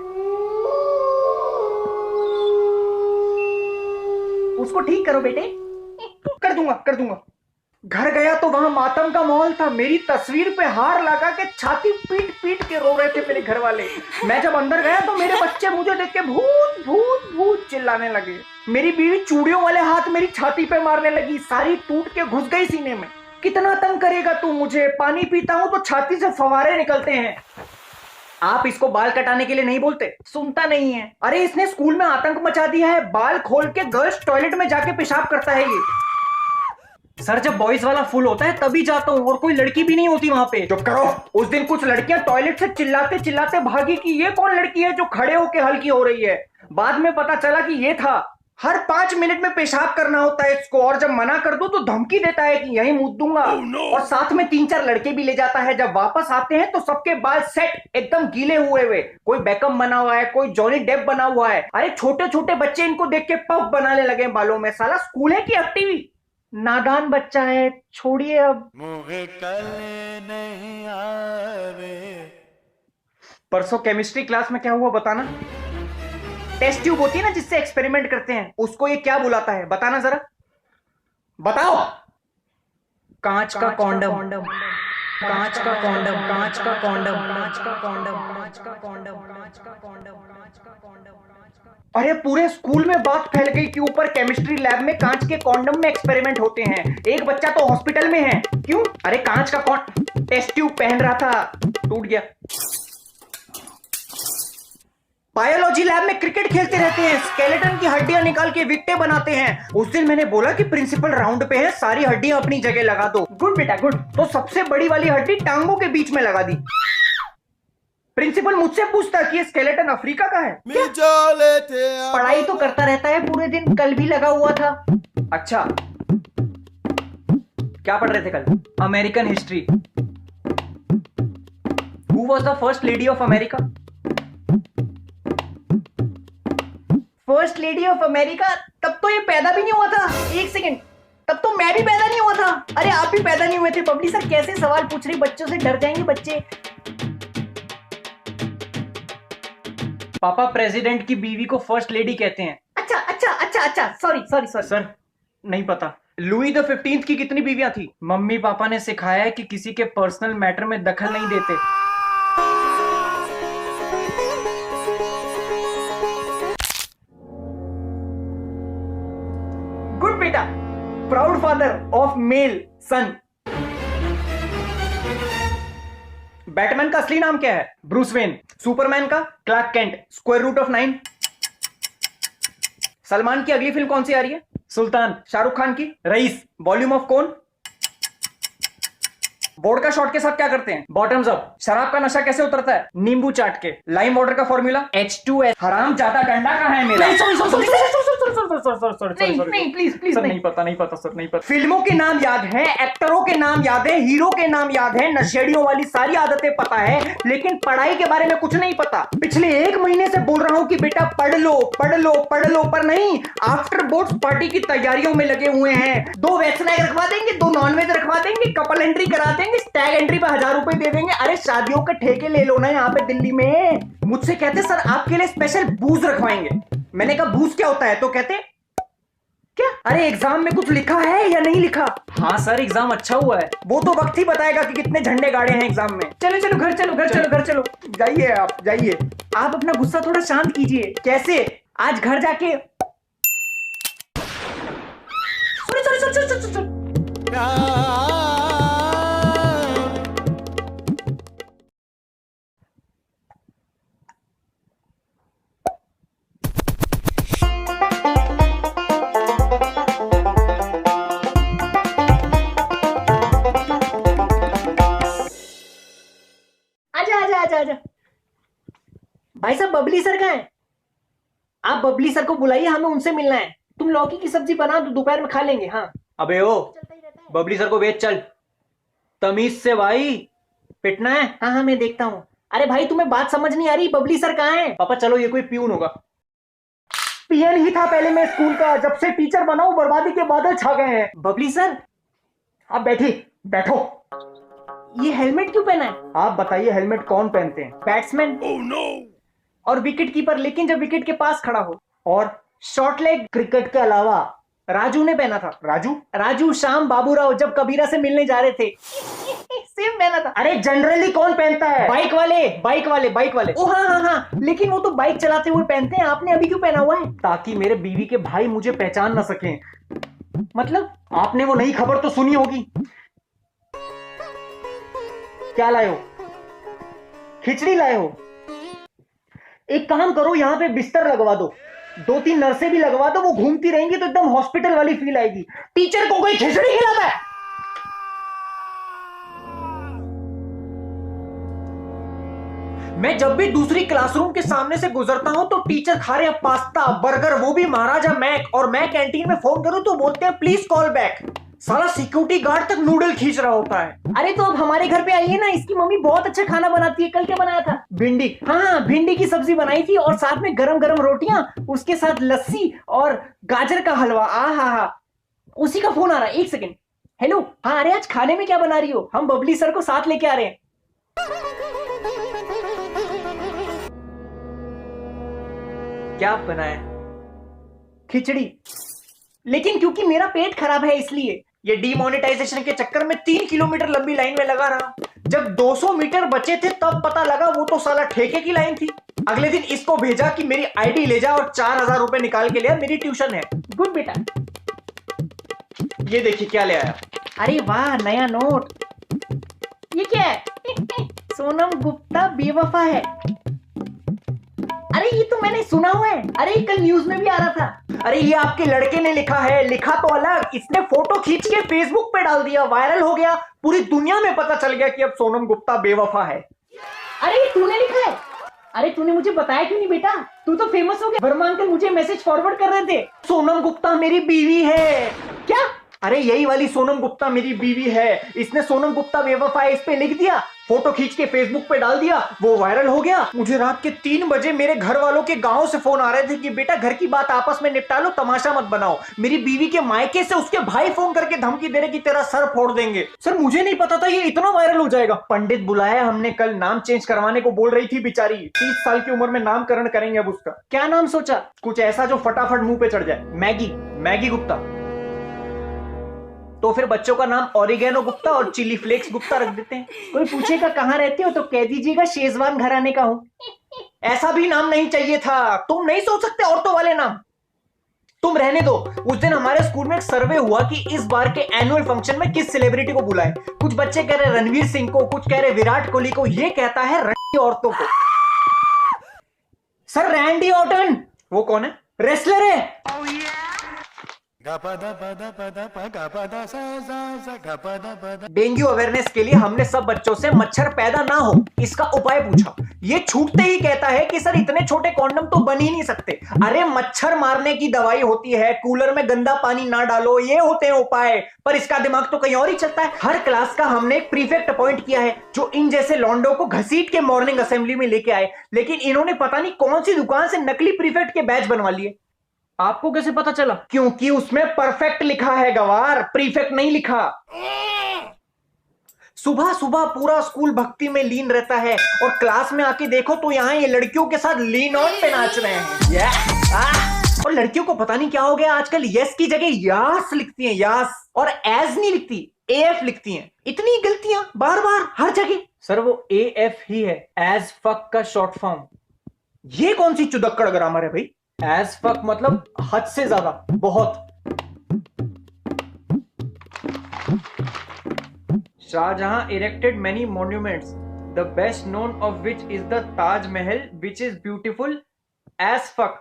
उसको ठीक करो बेटे। कर दूंगा कर दूंगा। घर गया तो वहां मातम का माहौल था। मेरी तस्वीर पे हार लगा के छाती पीट पीट के रो रहे थे मेरे घर वाले। मैं जब अंदर गया तो मेरे बच्चे मुझे देख के भूत भूत भूत चिल्लाने लगे। मेरी बीवी चूड़ियों वाले हाथ मेरी छाती पे मारने लगी, सारी टूट के घुस गई सीने में। कितना तंग करेगा तू मुझे? पानी पीता हूं तो छाती से फवारे निकलते हैं। आप इसको बाल कटाने के लिए नहीं बोलते, सुनता नहीं है। अरे इसने स्कूल में आतंक मचा दिया है, बाल खोल के गर्ल्स टॉयलेट में जाके पेशाब करता है ये। सर जब बॉयज वाला फुल होता है तभी जाता हूँ, और कोई लड़की भी नहीं होती वहां पे। चुप करो। उस दिन कुछ लड़कियां टॉयलेट से चिल्लाते चिल्लाते भागी कि ये कौन लड़की है जो खड़े होके हल्की हो रही है। बाद में पता चला कि ये था। हर 5 मिनट में पेशाब करना होता है इसको, और जब मना कर दो तो धमकी देता है कि यही मुद्द दूंगा। और साथ में 3-4 लड़के भी ले जाता है। जब वापस आते हैं तो सबके बाल सेट एकदम गीले हुए हुए, कोई बेकम बना हुआ है, कोई जॉनी डेप बना हुआ है। अरे छोटे छोटे बच्चे इनको देख के पफ बनाने लगे बालों में। साला स्कूल है कि एक्टिवी? नादान बच्चा है, छोड़िए अब। मुझे कल नहीं आवे। परसों केमिस्ट्री क्लास में क्या हुआ बताना? टेस्ट ट्यूब होती है ना जिससे एक्सपेरिमेंट करते हैं, उसको ये क्या बुलाता है बताना जरा, बताओ। कांच का कॉन्डम, कांच का कॉन्डम, कांच का कॉन्डम, कांच का कॉन्डम, कांच का कॉन्डम, कांच का कॉन्डम, कांच का कॉन्डम। अरे पूरे स्कूल में बात फैल गई कि ऊपर केमिस्ट्री लैब में कांच के कॉन्डम में एक्सपेरिमेंट होते हैं। एक बच्चा तो हॉस्पिटल में है। क्यों? अरे कांच का टेस्ट ट्यूब पहन रहा था, टूट गया। बायोलॉजी लैब में क्रिकेट खेलते रहते हैं, स्केलेटन की हड्डियां निकाल के विकटे बनाते हैं। उस दिन मैंने बोला कि प्रिंसिपल राउंड पे है, सारी हड्डियां अपनी जगह लगा दो। गुड बेटा गुड। तो सबसे बड़ी वाली हड्डी टांगों के बीच में लगा दी। प्रिंसिपल मुझसे पूछता कि ये स्केलेटन अफ्रीका का है क्या? पढ़ाई तो करता रहता है पूरे दिन, कल भी लगा हुआ था। अच्छा क्या पढ़ रहे थे कल? American history. Who was the first lady of America? First lady of America? तब तो ये पैदा भी नहीं हुआ था। एक सेकेंड, तब तो मैं भी पैदा नहीं हुआ था। अरे आप भी पैदा नहीं हुए थे। बबली सर कैसे सवाल पूछ रही, बच्चों से डर जाएंगे बच्चे। पापा प्रेसिडेंट की बीवी को फर्स्ट लेडी कहते हैं। अच्छा अच्छा अच्छा अच्छा, सॉरी सॉरी सॉरी सर, नहीं पता। लुई द 15th की कितनी बीवियां थी? मम्मी पापा ने सिखाया है कि किसी के पर्सनल मैटर में दखल नहीं देते। गुड बेटा, proud father of male son. Batman का असली नाम क्या है? Bruce Wayne. सुपरमैन का? Clark Kent. Square root of 9। Salman की अगली फिल्म कौन सी आ रही है? सुल्तान। शाहरुख खान की? रईस। वॉल्यूम ऑफ कौन? बोर्ड का शॉट के साथ क्या करते हैं? Bottoms up. शराब का नशा कैसे उतरता है? नींबू चाट के। लाइम वाटर का फॉर्मूला? H2S। हराम ज्यादा डंडा कहाँ है मेरा? नहीं प्लीज प्लीज नहीं पता सर, नहीं पता। फिल्मों के नाम याद है, एक्टरों के नाम याद है, हीरो के नाम याद है, नशेड़ियों वाली सारी आदतें पता है, लेकिन पढ़ाई के बारे में कुछ नहीं पता। पिछले 1 महीने से बोल रहा हूँ कि बेटा पढ़ लो पढ़ लो पढ़ लो, पर नहीं, आफ्टर बोर्ड्स पार्टी की तैयारियों में लगे हुए हैं। 2 वेज स्नैक रखवा देंगे, 2 नॉनवेज रखवा देंगे, कपल एंट्री करा देंगे, स्टैग एंट्री पे 1000 रुपए दे देंगे। अरे शादियों के ठेके ले लो ना यहाँ पे दिल्ली में। मुझसे कहते सर आपके लिए स्पेशल बूज रखवाएंगे। मैंने कहा बूज क्या होता है? तो कहते क्या? अरे एग्जाम में कुछ लिखा है या नहीं लिखा? हाँ सर, एग्जाम अच्छा हुआ है। वो तो वक्त ही बताएगा कि कितने झंडे गाड़े हैं एग्जाम में। चलो चलो घर चलो घर चलो घर चलो। जाइए आप जाइए। आप अपना गुस्सा थोड़ा शांत कीजिए। कैसे? आज घर जाके sorry sorry sorry sorry sorry. आजा आजा आजा आजा। भाई साहब बबली सर कहाँ हैं? आप बबली सर को बुलाइए, हमें उनसे मिलना है। तुम लौकी की सब्जी बना दो, दोपहर में खा लेंगे। हाँ अबे ओ, बबली सर को भेज चल, तमीज से भाई, पिटना है। हाँ हाँ मैं देखता हूँ। अरे भाई तुम्हें बात समझ नहीं आ रही, बबली सर कहाँ हैं? पापा चलो, ये कोई प्यून होगा। पियन ही था पहले मैं स्कूल का, जब से टीचर बना हूं बर्बादी के बादल छा गए हैं। बबली सर आप बैठो। ये हेलमेट क्यों पहना है? आप बताइए, हेलमेट कौन पहनते हैं? बैट्समैन और विकेट कीपर, लेकिन जब विकेट के पास खड़ा हो। और शॉर्ट लेग क्रिकेट के अलावा राजू ने पहना था। राजू श्याम बाबूराव जब कबीरा से मिलने जा रहे थे सेम पहना था। अरे जनरली कौन पहनता है? बाइक वाले। ओ हाँ, लेकिन वो तो बाइक चलाते हुए पहनते हैं। आपने अभी क्यों पहना हुआ है? ताकि मेरे बीवी के भाई मुझे पहचान ना सकें। मतलब आपने वो नई खबर तो सुनी होगी। क्या लाए हो? खिचड़ी लाए हो? एक काम करो, यहाँ पे बिस्तर लगवा दो, 2-3 नर्सें भी लगवा दो, वो घूमती रहेंगी तो एकदम हॉस्पिटल वाली फील आएगी। टीचर को कोई खिचड़ी खिलाता है? मैं जब भी दूसरी क्लासरूम के सामने से गुजरता हूं तो टीचर खा रहे हैं पास्ता बर्गर, वो भी महाराजा मैक, और मैं कैंटीन में फोन करूं तो बोलते हैं प्लीज कॉल बैक। साला सिक्योरिटी गार्ड तक नूडल खींच रहा होता है। अरे तो अब हमारे घर पे आइए ना, इसकी मम्मी बहुत अच्छा खाना बनाती है। कल क्या बनाया था? भिंडी। हाँ भिंडी की सब्जी बनाई थी, और साथ में गरम गरम रोटियां, उसके साथ लस्सी और गाजर का हलवा। हा। उसी का फोन आ रहा है, 1 सेकेंड। हेलो हाँ, अरे आज खाने में क्या बना रही हो? हम बबली सर को साथ लेके आ रहे हैं। क्या बनाया? खिचड़ी, लेकिन क्योंकि मेरा पेट खराब है इसलिए। ये डीमोनेटाइजेशन के चक्कर में 3 किलोमीटर लंबी लाइन में लगा रहा। जब 200 मीटर बचे थे तब पता लगा वो तो साला ठेके की लाइन थी। अगले दिन इसको भेजा कि मेरी आईडी ले जा और 4000 रुपए निकाल के लिया, मेरी ट्यूशन है। गुड बेटा। ये देखिए क्या ले आया। अरे वाह, नया नोट। ये क्या है? सोनम गुप्ता बेवफा है। अरे ये तो मैंने सुना हुआ है। अरे कल न्यूज में भी आ रहा था। अरे ये आपके लड़के ने लिखा है। लिखा तो अलग, इसने फोटो खींच के फेसबुक पे डाल दिया, वायरल हो गया, पूरी दुनिया में पता चल गया कि अब सोनम गुप्ता बेवफा है। अरे ये तूने लिखा है? अरे तूने मुझे बताया क्यों नहीं बेटा? तू तो फेमस हो गया। वर्मा अंकल मुझे मैसेज फॉरवर्ड कर रहे थे, सोनम गुप्ता मेरी बीवी है। क्या? अरे यही वाली सोनम गुप्ता मेरी बीवी है। इसने सोनम गुप्ता बेवफा है इस पे लिख दिया, फोटो खींच के फेसबुक पे डाल दिया, वो वायरल हो गया। मुझे रात के 3 बजे मेरे घर वालों के गांव से फोन आ रहे थे कि बेटा घर की बात आपस में निपटा लो, तमाशा मत बनाओ। मेरी बीवी के मायके से उसके भाई फोन करके धमकी दे रहे कि तेरा सर फोड़ देंगे। सर मुझे नहीं पता था ये इतना वायरल हो जाएगा। पंडित बुलाया हमने कल, नाम चेंज करवाने को बोल रही थी बेचारी। 30 साल की उम्र में नामकरण करेंगे अब उसका। क्या नाम सोचा? कुछ ऐसा जो फटाफट मुंह पे चढ़ जाए। मैगी गुप्ता। तो फिर बच्चों का नाम ऑरिगेनो गुप्ता और चिली फ्लेक्स गुप्ता रख देते हैं। कोई पूछेगा कहाँ रहते हो तो कह दीजिएगा शेजवान घराने का हूं। ऐसा भी नाम नहीं चाहिए था। तुम नहीं सोच सकते औरतों वाले नाम? तुम रहने दो। उस दिन हमारे स्कूल में एक सर्वे हुआ कि इस बार के एनुअल फंक्शन में किस सेलिब्रिटी को बुलाएं। कुछ बच्चे कह रहे रणवीर सिंह को, कुछ कह रहे विराट कोहली को, ये कहता है रंडी औरतों को। Sir Randy Orton. वो कौन है? रेसलर है। डेंगू अवेयरनेस के लिए हमने सब बच्चों से मच्छर पैदा ना हो इसका उपाय पूछा। ये छूटते ही कहता है कि सर इतने छोटे कॉन्डम तो बन ही नहीं सकते। अरे मच्छर मारने की दवाई होती है, कूलर में गंदा पानी ना डालो, ये होते हैं उपाय। पर इसका दिमाग तो कहीं और ही चलता है। हर क्लास का हमने एक प्रीफेक्ट अपॉइंट किया है जो इन जैसे लॉन्डो को घसीट के मॉर्निंग असेंबली में लेके आए, लेकिन इन्होंने पता नहीं कौन सी दुकान से नकली प्रीफेक्ट के बैच बनवा लिए। आपको कैसे पता चला? क्योंकि उसमें परफेक्ट लिखा है गवार, प्रीफेक्ट नहीं लिखा। सुबह सुबह पूरा स्कूल भक्ति में लीन रहता है और क्लास में आके देखो तो यहाँ ये लड़कियों के साथ लीन ऑन पे नाच रहे हैं। और लड़कियों को पता नहीं क्या हो गया, आजकल यस की जगह यास लिखती हैं, यास, और एज नहीं लिखती, एफ लिखती हैं। इतनी गलतियां बार बार हर जगह। सर वो AF ही है, एज फक का शॉर्ट फॉर्म। ये कौन सी चुदक्कड़ ग्रामर है भाई? एज फक मतलब हद से ज्यादा, बहुत। Shahjahan erected many monuments, the best known of which is the Taj Mahal, which is beautiful as fuck.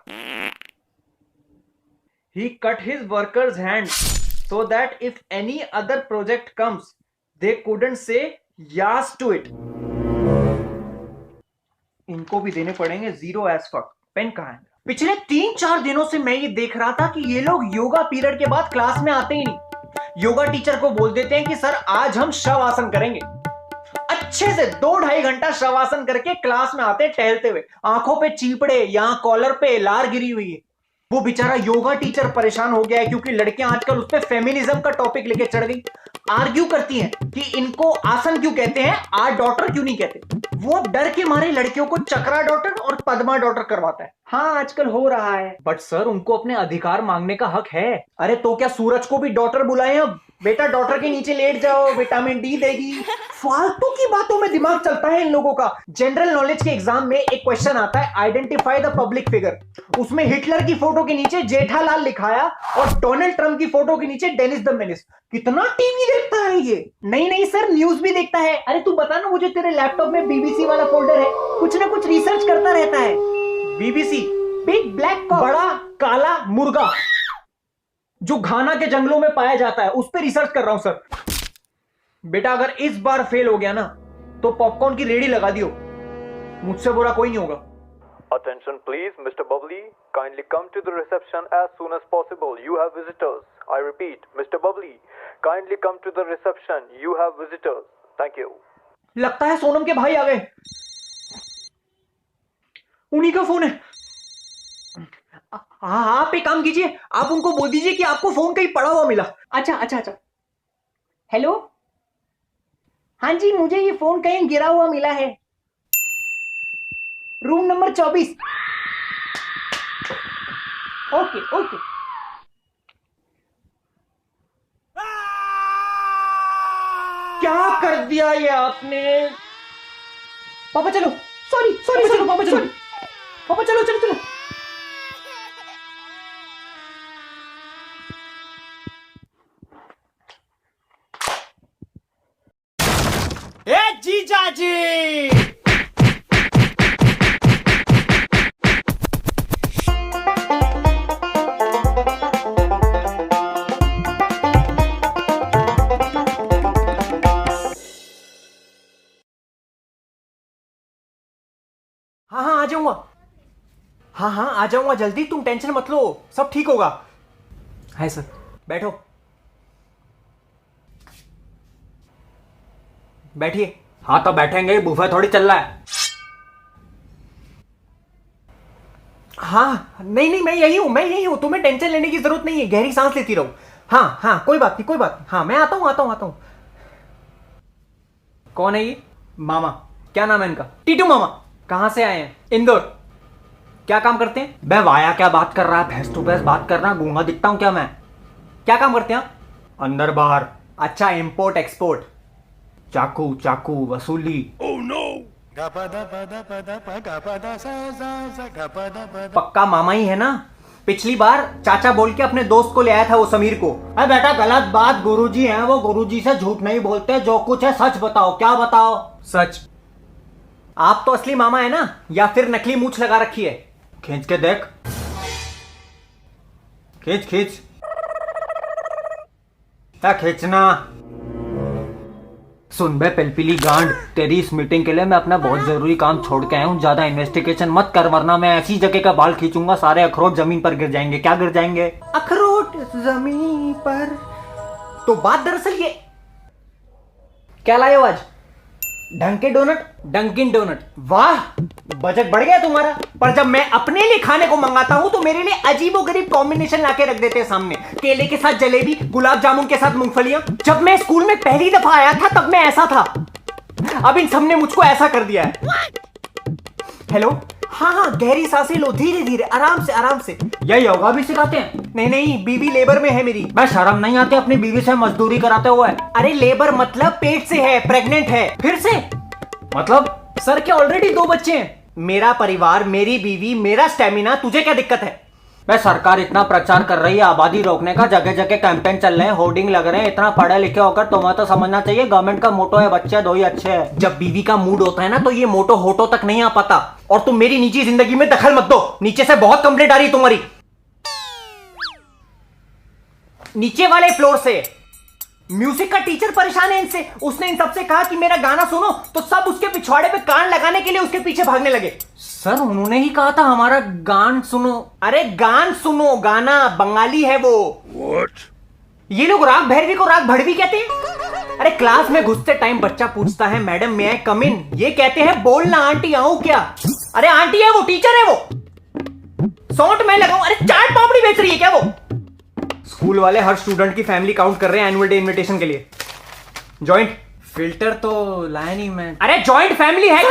He cut his workers' hands so that if any other project comes, they couldn't say yes to it. इनको भी देने पड़ेंगे 0 as fuck। Pen कहाँ है? पिछले 3-4 दिनों से मैं ये देख रहा था कि ये लोग योगा पीरियड के बाद क्लास में आते ही नहीं। योगा टीचर को बोल देते हैं कि सर आज हम शवासन करेंगे। अच्छे से 2-2.5 घंटा शवासन करके क्लास में आते टहलते हुए, आंखों पे चीपड़े, यहां कॉलर पे लार गिरी हुई है। वो बेचारा योगा टीचर परेशान हो गया है क्योंकि लड़कियां आजकल उस पे फेमिनिज्म का टॉपिक लेके चढ़ गई। आर्ग्यू करती हैं कि इनको आसन क्यों कहते हैं, आर्ट डॉटर क्यों नहीं कहते। वो डर के मारे लड़कियों को चक्रा डॉटर और पद्मा डॉटर करवाता है। हाँ आजकल हो रहा है। बट सर उनको अपने अधिकार मांगने का हक है। अरे तो क्या सूरज को भी डॉटर बुलाएं अब? बेटा डॉटर के नीचे लेट जाओ, विटामिन डी देगी। फालतू की बातों में दिमाग चलता है इन लोगों का। जनरल नॉलेज के एग्जाम में एक क्वेश्चन आता है, आइडेंटिफाई द पब्लिक फिगर। उसमें हिटलर की फोटो के नीचे जेठालाल लिखाया और डोनाल्ड ट्रंप की फोटो के नीचे डेनिस द मेनिस। कितना टीवी देखता है ये? नहीं सर, न्यूज भी देखता है। अरे तू बता ना, मुझे तेरे लैपटॉप में बीबीसी वाला फोल्डर है, कुछ ना कुछ रिसर्च करता रहता है। BBC, बिग ब्लैक कॉक, बड़ा काला मुर्गा जो घाना के जंगलों में पाया जाता है, उस पर रिसर्च कर रहा हूं सर। बेटा अगर इस बार फेल हो गया ना तो पॉपकॉर्न की रेडी लगा दियो, मुझसे बुरा कोई नहीं होगा। Attention please, Mr. Bubbly. Kindly come to the reception as soon as possible. You have visitors. I repeat, Mr. Bubbly. Kindly come to the reception. You have visitors. Thank you. लगता है सोनम के भाई आ गए, उन्हीं का फोन है। आप एक काम कीजिए, आप उनको बोल दीजिए कि आपको फोन कहीं पड़ा हुआ मिला। अच्छा। हेलो, हाँ जी, मुझे ये फोन कहीं गिरा हुआ मिला है, रूम नंबर 24। ओके। क्या कर दिया ये आपने? पापा चलो, सॉरी पापा चलो, पापा चलो। ए जीजा जी, हाँ आ जाऊंगा। हाँ आ जाऊंगा जल्दी, तुम टेंशन मत लो, सब ठीक होगा। है सर। बैठो, बैठिए। हाँ तो बैठेंगे, बुफे थोड़ी चल रहा है। हाँ नहीं मैं यही हूँ, तुम्हें टेंशन लेने की जरूरत नहीं है, गहरी सांस लेती रहो। हाँ कोई बात नहीं। हाँ मैं आता हूँ। कौन है ये? मामा। क्या नाम है इनका? टीटू मामा। कहां से आए हैं? इंदौर। क्या काम करते हैं? बे वाया क्या बात कर रहा है, फेस टू फेस बात करना, गूंगा दिखता हूं क्या मैं? क्या काम करते हैं आप? अंदर बाहर। अच्छा, इंपोर्ट एक्सपोर्ट। चाकू वसूली। पक्का मामा ही है ना? पिछली बार चाचा बोल के अपने दोस्त को ले आया था वो समीर को। अरे बेटा गलत बात, गुरुजी हैं वो, गुरुजी से झूठ नहीं बोलते, जो कुछ है सच बताओ। क्या बताओ? सच। आप तो असली मामा है ना, या फिर नकली मूंछ लगा रखी है? खींच के देख, खींच। क्या खींचना? सुन बे पिलपिली गांड, तेरी इस मीटिंग के लिए मैं अपना बहुत जरूरी काम छोड़ के आया हूँ। ज्यादा इन्वेस्टिगेशन मत कर वरना मैं ऐसी जगह का बाल खींचूंगा सारे अखरोट जमीन पर गिर जाएंगे। क्या गिर जाएंगे? अखरोट जमीन पर। तो बात दरअसल ये, क्या लाए हो आज? डंके डोनट? Dunkin donut. वाह, बजट बढ़ गया तुम्हारा। पर जब मैं अपने लिए खाने को मंगाता हूं तो मेरे लिए अजीबोगरीब कॉम्बिनेशन लाके रख देते हैं सामने। केले के साथ जलेबी, गुलाब जामुन के साथ मूंगफलियां। जब मैं स्कूल में पहली दफा आया था तब मैं ऐसा था, अब इन सबने मुझको ऐसा कर दिया है। हेलो, हाँ, गहरी सांसें लो, धीरे धीरे, आराम से आराम से। ये योगा भी सिखाते हैं? नहीं, बीवी लेबर में है मेरी। मैं शर्म नहीं आती अपनी बीवी से मजदूरी कराते हुए? अरे लेबर मतलब पेट से है, प्रेग्नेंट है। फिर से मतलब? सर के ऑलरेडी 2 बच्चे हैं। मेरा परिवार, मेरी बीवी, मेरा स्टेमिना, तुझे क्या दिक्कत है? मैं सरकार इतना प्रचार कर रही है आबादी रोकने का, जगह जगह कैंपेन चल रहे हैं, होर्डिंग लग रहे हैं, इतना पढ़े लिखे होकर तुम्हें तो समझना चाहिए गवर्नमेंट का मोटो है बच्चे दो ही अच्छे हैं। जब बीवी का मूड होता है ना तो ये मोटो होटो तक नहीं आ पाता। और तुम मेरी निजी जिंदगी में दखल मत दो, नीचे से बहुत कंप्लेंट आ रही है तुम्हारी, नीचे वाले फ्लोर से। म्यूजिक का टीचर परेशान है इनसे। उसने इन सबसे कहा कि मेरा गाना सुनो तो सब उसके पिछवाड़े पे कान लगाने के लिए उसके पीछे भागने लगे। सर उन्होंने ही कहा था हमारा गान सुनो। अरे गान सुनो, गाना, बंगाली है वो। What? ये लोग राग भैरवी को राग भड़वी कहते हैं। अरे क्लास में घुसते टाइम बच्चा पूछता है मैडम मैं आई कम इन, ये कहते हैं बोलना आंटी आऊं क्या। अरे आंटी है वो, टीचर है वो। सौंठ मैं लगाऊं? अरे चाट पापड़ी बेच रही है क्या वो? स्कूल वाले हर स्टूडेंट की फैमिली काउंट कर रहे हैं एनुअल डे इनविटेशन के लिए। जॉइंट फिल्टर तो लाया नहीं मैं। अरे जॉइंट फैमिली है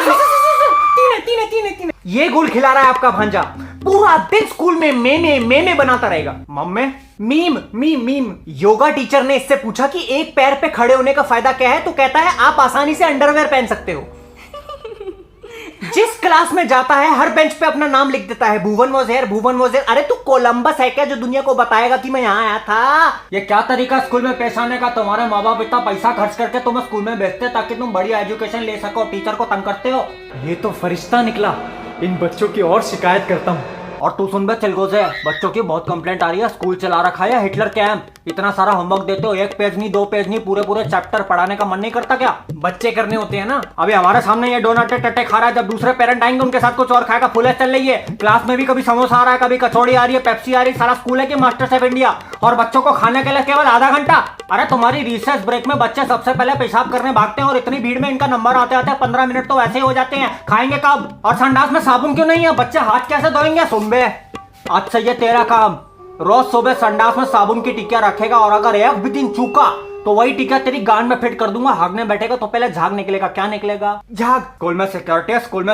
तीन। ये गुल खिला रहा है आपका भांजा, पूरा दिन स्कूल में मेमे बनाता रहेगा। मम्मे मीम। योगा टीचर ने इससे पूछा कि एक पैर पे खड़े होने का फायदा क्या है, तो कहता है आप आसानी से अंडरवेयर पहन सकते हो। जिस क्लास में जाता है हर बेंच पे अपना नाम लिख देता है, भुवन वॉज हियर। अरे तू कोलंबस है क्या जो दुनिया को बताएगा कि मैं यहाँ आया था? ये क्या तरीका स्कूल में पेश आने का? तुम्हारे माँ बाप इतना पैसा खर्च करके तुम्हें स्कूल में भेजते ताकि तुम बढ़िया एजुकेशन ले सको, टीचर को तंग करते हो। ये तो फरिश्ता निकला, इन बच्चों की और शिकायत करता हूँ। और तू सुन बे चिलगोज़े, बच्चों की बहुत कंप्लेंट आ रही है, स्कूल चला रखा है हिटलर कैंप। इतना सारा होमवर्क देते हो, 1 पेज नहीं 2 पेज नहीं, पूरे चैप्टर पढ़ाने का मन नहीं करता क्या? बच्चे करने होते हैं ना। अभी हमारे सामने ये डोनट टट्टे खा रहा है, जब दूसरे पेरेंट आएंगे उनके साथ कुछ और खाएगा। फुले चल रही है क्लास में भी, कभी समोसा आ रहा है, कभी कचौड़ी आ रही है, पेप्सी आ रही है। सारा स्कूल है कि मास्टर शेफ इंडिया, और बच्चों को खाने के लिए केवल आधा घंटा। अरे तुम्हारी रिसेस ब्रेक में बच्चे सबसे पहले पेशाब करने भागते हैं और इतनी भीड़ में इनका नंबर आते आते 15 मिनट तो ऐसे ही हो जाते हैं। खाएंगे कब? और संडास में साबुन क्यों नहीं है? बच्चे हाथ कैसे धोएंगे? सुन बे, आज से ये तेरा काम, रोज सुबह संडास में साबुन की टिकिया रखेगा, और अगर एक भी दिन चूका तो वही टिकिया तेरी गांड में फिट कर दूंगा। हागने बैठेगा तो पहले झाग निकलेगा। क्या निकलेगा? झाग। स्कूल में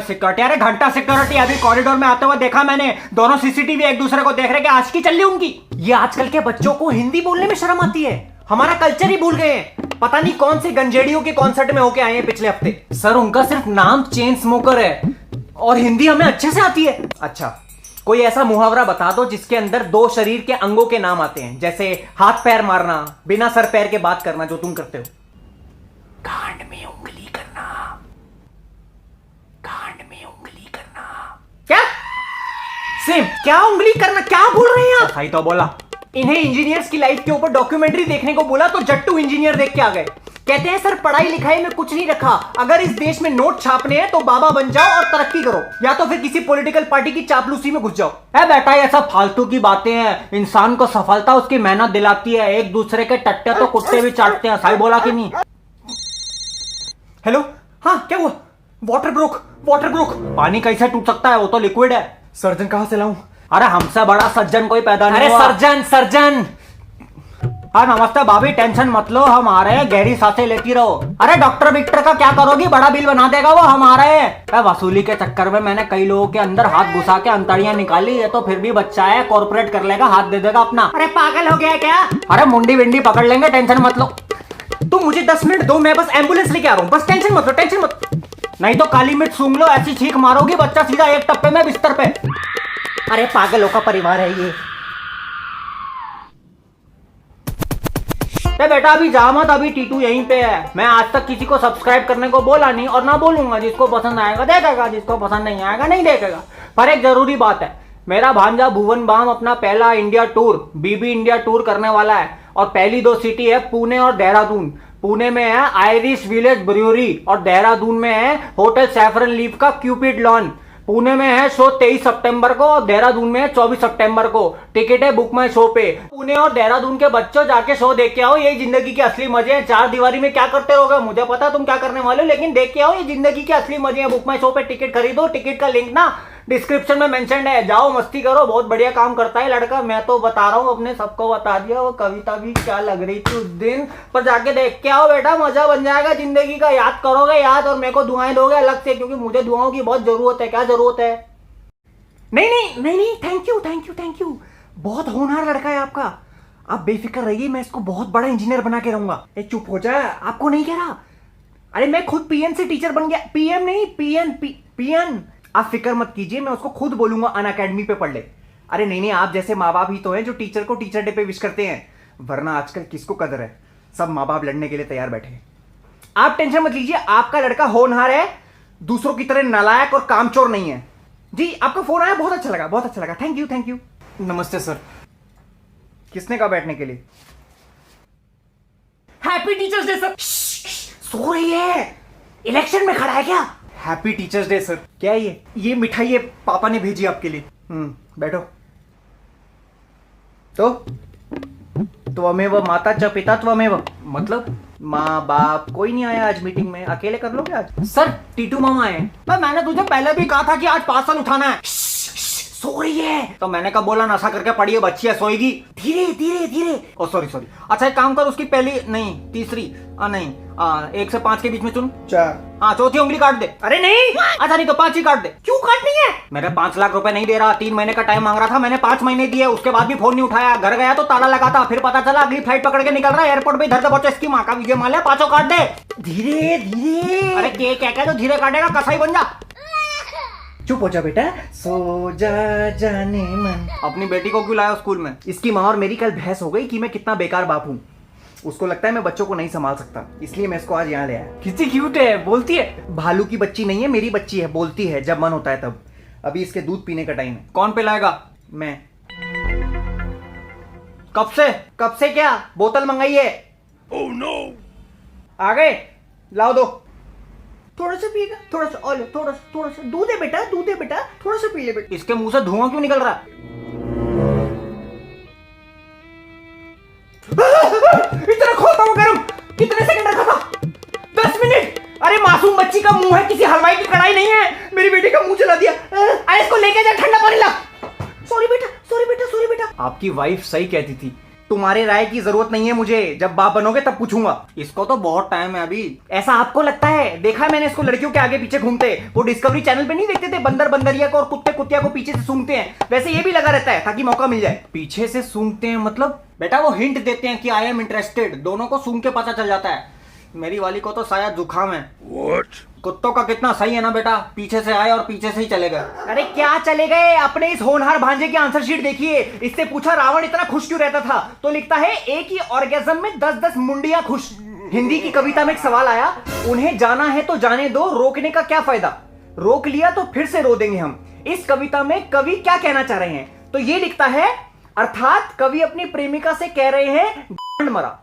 सिक्योरिटी। अरे घंटा सिक्योरिटी। अभी कॉरिडोर में आते हुए देखा मैंने, दोनों सीसीटीवी एक दूसरे को देख रहे हैं। आज की चल रही उनकी। ये आजकल के बच्चों को हिंदी बोलने में शर्म आती है, हमारा कल्चर ही भूल गए हैं। पता नहीं कौन से गंजेड़ियों के कॉन्सर्ट में होके आए हैं पिछले हफ्ते। सर उनका सिर्फ नाम चेन स्मोकर है और हिंदी हमें अच्छे से आती है। अच्छा, कोई ऐसा मुहावरा बता दो जिसके अंदर 2 शरीर के अंगों के नाम आते हैं, जैसे हाथ पैर मारना, बिना सर पैर के बात करना जो तुम करते हो। कांड में उंगली करना। क्या सेम? क्या उंगली करना? क्या बोल रहे हैं आप? सही तो बोला। इन्हें इंजीनियर्स की लाइफ के ऊपर डॉक्यूमेंट्री देखने को बोला तो जट्टू इंजीनियर देख के आ गए। कहते हैं सर पढ़ाई लिखाई में कुछ नहीं रखा, अगर इस देश में नोट छापने हैं तो बाबा बन जाओ और तरक्की करो, या तो फिर किसी पॉलिटिकल पार्टी की चापलूसी में घुस जाओ। है बेटा, ये सब फालतू की बातें हैं। इंसान को सफलता उसकी मेहनत दिलाती है। एक दूसरे के टट्टे तो कुत्ते भी चाटते हैं। सही बोला कि नहीं? हेलो, हाँ क्या हुआ? Water broke. पानी कैसे टूट सकता है? वो तो लिक्विड है। सर्जन कहां से लाऊं? अरे हमसे बड़ा सज्जन कोई पैदा नहीं अरे हुआ। सर्जन। हाँ नमस्ते भाभी, टेंशन मत लो, हम आ रहे हैं, गहरी सांसें लेती रहो। अरे डॉक्टर विक्टर का क्या करोगी? बड़ा बिल बना देगा वो, हम आ रहे हैं। वसूली के चक्कर में मैंने कई लोगों के अंदर हाथ घुसा के अंतड़ियां निकाली। ये तो फिर भी बच्चा है, कॉर्पोरेट कर लेगा, हाथ दे देगा अपना। अरे पागल हो गया क्या? अरे मुंडी विंडी पकड़ लेंगे, टेंशन मत लो। तुम मुझे 10 मिनट दो, मैं बस एम्बुलेंस लेके आ रहा हूँ। बस टेंशन मत। नहीं तो काली मिर्च सूंघ लो, ऐसी छींक मारोगी बच्चा सीधा एक टप्पे में बिस्तर पे। अरे पागलों का परिवार है ये। बेटा अभी जा मत, अभी टीटू यहीं पे है। मैं आज तक किसी को सब्सक्राइब करने को बोला नहीं और ना बोलूंगा। जिसको पसंद आएगा देखेगा, जिसको पसंद नहीं आएगा नहीं देखेगा। पर एक जरूरी बात है, मेरा भांजा भुवन बाम अपना पहला इंडिया टूर, बीबी इंडिया टूर करने वाला है, और पहली 2 सिटी है पुणे और देहरादून। पुणे में है आयरिश विलेज ब्रूअरी और देहरादून में है होटल सैफरन लीफ का क्यूपिड लॉन। पुणे में है शो 23 सितंबर को और देहरादून में है 24 सितंबर को। टिकट है बुक माई शो पे। पुणे और देहरादून के बच्चों जाके शो देख के आओ, यही जिंदगी के असली मजे हैं। चार दीवारी में क्या करते रहोगे मुझे पता है तुम क्या करने वाले हो, लेकिन देख के आओ, ये जिंदगी के असली मजे हैं। बुक माई शो पे टिकट खरीदो, टिकट का लिंक ना डिस्क्रिप्शन में मेंशन है, जाओ मस्ती करो, बहुत बढ़िया काम करता है लड़का। मैं तो बता रहा हूँ, अपने सबको बता दिया। वो कविता भी क्या लग रही थी उस दिन, पर जाके देख के आओ बेटा, मजा बन जाएगा जिंदगी का। याद करोगे याद, और मेरे को दुआएं दोगे अलग से, क्योंकि मुझे दुआओं की बहुत जरूरत है। क्या जरूरत है? नहीं, थैंक यू। बहुत होनहार लड़का है आपका, आप बेफिक्र रहिए, मैं इसको बहुत बड़ा इंजीनियर बना के रहूंगा। ए चुप हो जा, आपको नहीं कह रहा। अरे मैं खुद पीएन से टीचर बन गया। पीएम नहीं, पीएन। आप फिक्र मत कीजिए, मैं उसको खुद बोलूंगा अनअकैडमी पे पढ़ ले। अरे नहीं, आप जैसे माँ बाप ही तो हैं जो टीचर को टीचर डे पे विश करते हैं, वरना आजकल किसको कदर है। सब माँ बाप लड़ने के लिए तैयार बैठे हैं। आप टेंशन मत लीजिए, आपका लड़का होनहार है, दूसरों की तरह नालायक और कामचोर नहीं है। जी आपका फोन आया, बहुत अच्छा लगा। Thank you. नमस्ते सर। किसने कहा बैठने के लिए? Happy teachers day sir. सो रही है, इलेक्शन में खड़ा है क्या? Happy teachers day sir. क्या है ये मिठाई है, पापा ने भेजी आपके लिए। बैठो। तो त्वमेव माता च पिता त्वमेव, मतलब माँ बाप कोई नहीं आया आज मीटिंग में, अकेले कर लोगे आज? सर टीटू मामा आए। मैंने तुझे पहले भी कहा था कि आज पार्सल उठाना है। सो रही है तो मैंने कहा बोला नशा करके पड़ी है, बच्ची है, सोएगी। धीरे। ओ सॉरी। अच्छा एक काम कर, उसकी पहली नहीं तीसरी नहीं 1 से 5 के बीच में चुन 4। चौथी उंगली काट दे। अरे नहीं, अच्छा नहीं तो 5 ही काट दे। क्यों काटनी है? मेरे 5 लाख रुपए नहीं दे रहा, 3 महीने का टाइम मांग रहा था, मैंने 5 महीने दिए, उसके बाद भी फोन नहीं उठाया। घर गया तो ताला लगा था, फिर पता चला अगली फ्लाइट पकड़ के निकल रहा है, एयरपोर्ट पे इधर से पहुंचा, इसकी माँ का विजय माल्या। 5 काट दे। धीरे। अरे क्या तो धीरे काटेगा, कसाई बन जा। चुप हो जा बेटा, सो जा जाने मन। अपनी बेटी को क्यों लाया स्कूल में? इसकी माँ और मेरी कल बहस हो गई कि मैं कितना बेकार बाप हूँ। उसको लगता है मैं बच्चों को नहीं संभाल सकता, इसलिए मैं इसको आज यहाँ ले आया। कितनी क्यूट है, बोलती है। भालू की बच्ची नहीं है, मेरी बच्ची है, बोलती है जब मन होता है तब। अभी इसके दूध पीने का टाइम है। कौन पिलाएगा? मैं। कब से क्या? बोतल मंगाई है। Oh no. आ गए, लाओ दो। थोड़ा सा पिएगा, थोड़ा सा दूध है बेटा, थोड़ा सा पी ले बेटा। इसके मुंह से धुआं क्यों निकल रहा है? इतना खोता हुआ गरम, कितने सेकंड रखा था? 10 मिनट। अरे मासूम बच्ची का मुंह है, किसी हलवाई की कढ़ाई नहीं है। मेरी बेटी का मुंह चला दिया। अरे इसको लेके जा, ठंडा पानी ला। सॉरी बेटा। आपकी वाइफ सही कहती थी, तुम्हारे राय की जरूरत नहीं है मुझे, जब बाप बनोगे तब पूछूंगा। इसको तो बहुत टाइम है अभी। ऐसा आपको लगता है? देखा है मैंने इसको लड़कियों के आगे पीछे घूमते। वो डिस्कवरी चैनल पे नहीं देखते थे बंदर बंदरिया को और कुत्ते कुतिया को पीछे से सूंघते हैं, वैसे ये भी लगा रहता है ताकि मौका मिल जाए। पीछे से सूंघते हैं मतलब? बेटा वो हिंट देते हैं कि आई एम इंटरेस्टेड, दोनों को सूंघ के पता चल जाता है। मेरी वाली को तो शायद जुकाम है। What? कुत्तों का कितना सही है ना बेटा, पीछे से आए और पीछे से ही चले गए। अरे क्या चले गए? अपने इस होनहार भांजे की आंसर शीट देखिए। इससे पूछा रावण इतना खुश क्यों रहता था, तो लिखता है एक ही ऑर्गेज्म में 10-10 मुंडियां खुश। हिंदी की कविता में एक सवाल आया, उन्हें जाना है तो जाने दो, रोकने का क्या फायदा, रोक लिया तो फिर से रो देंगे हम। इस कविता में कवि क्या कहना चाह रहे हैं? तो ये लिखता है, अर्थात कवि अपनी प्रेमिका से कह रहे हैं मरा।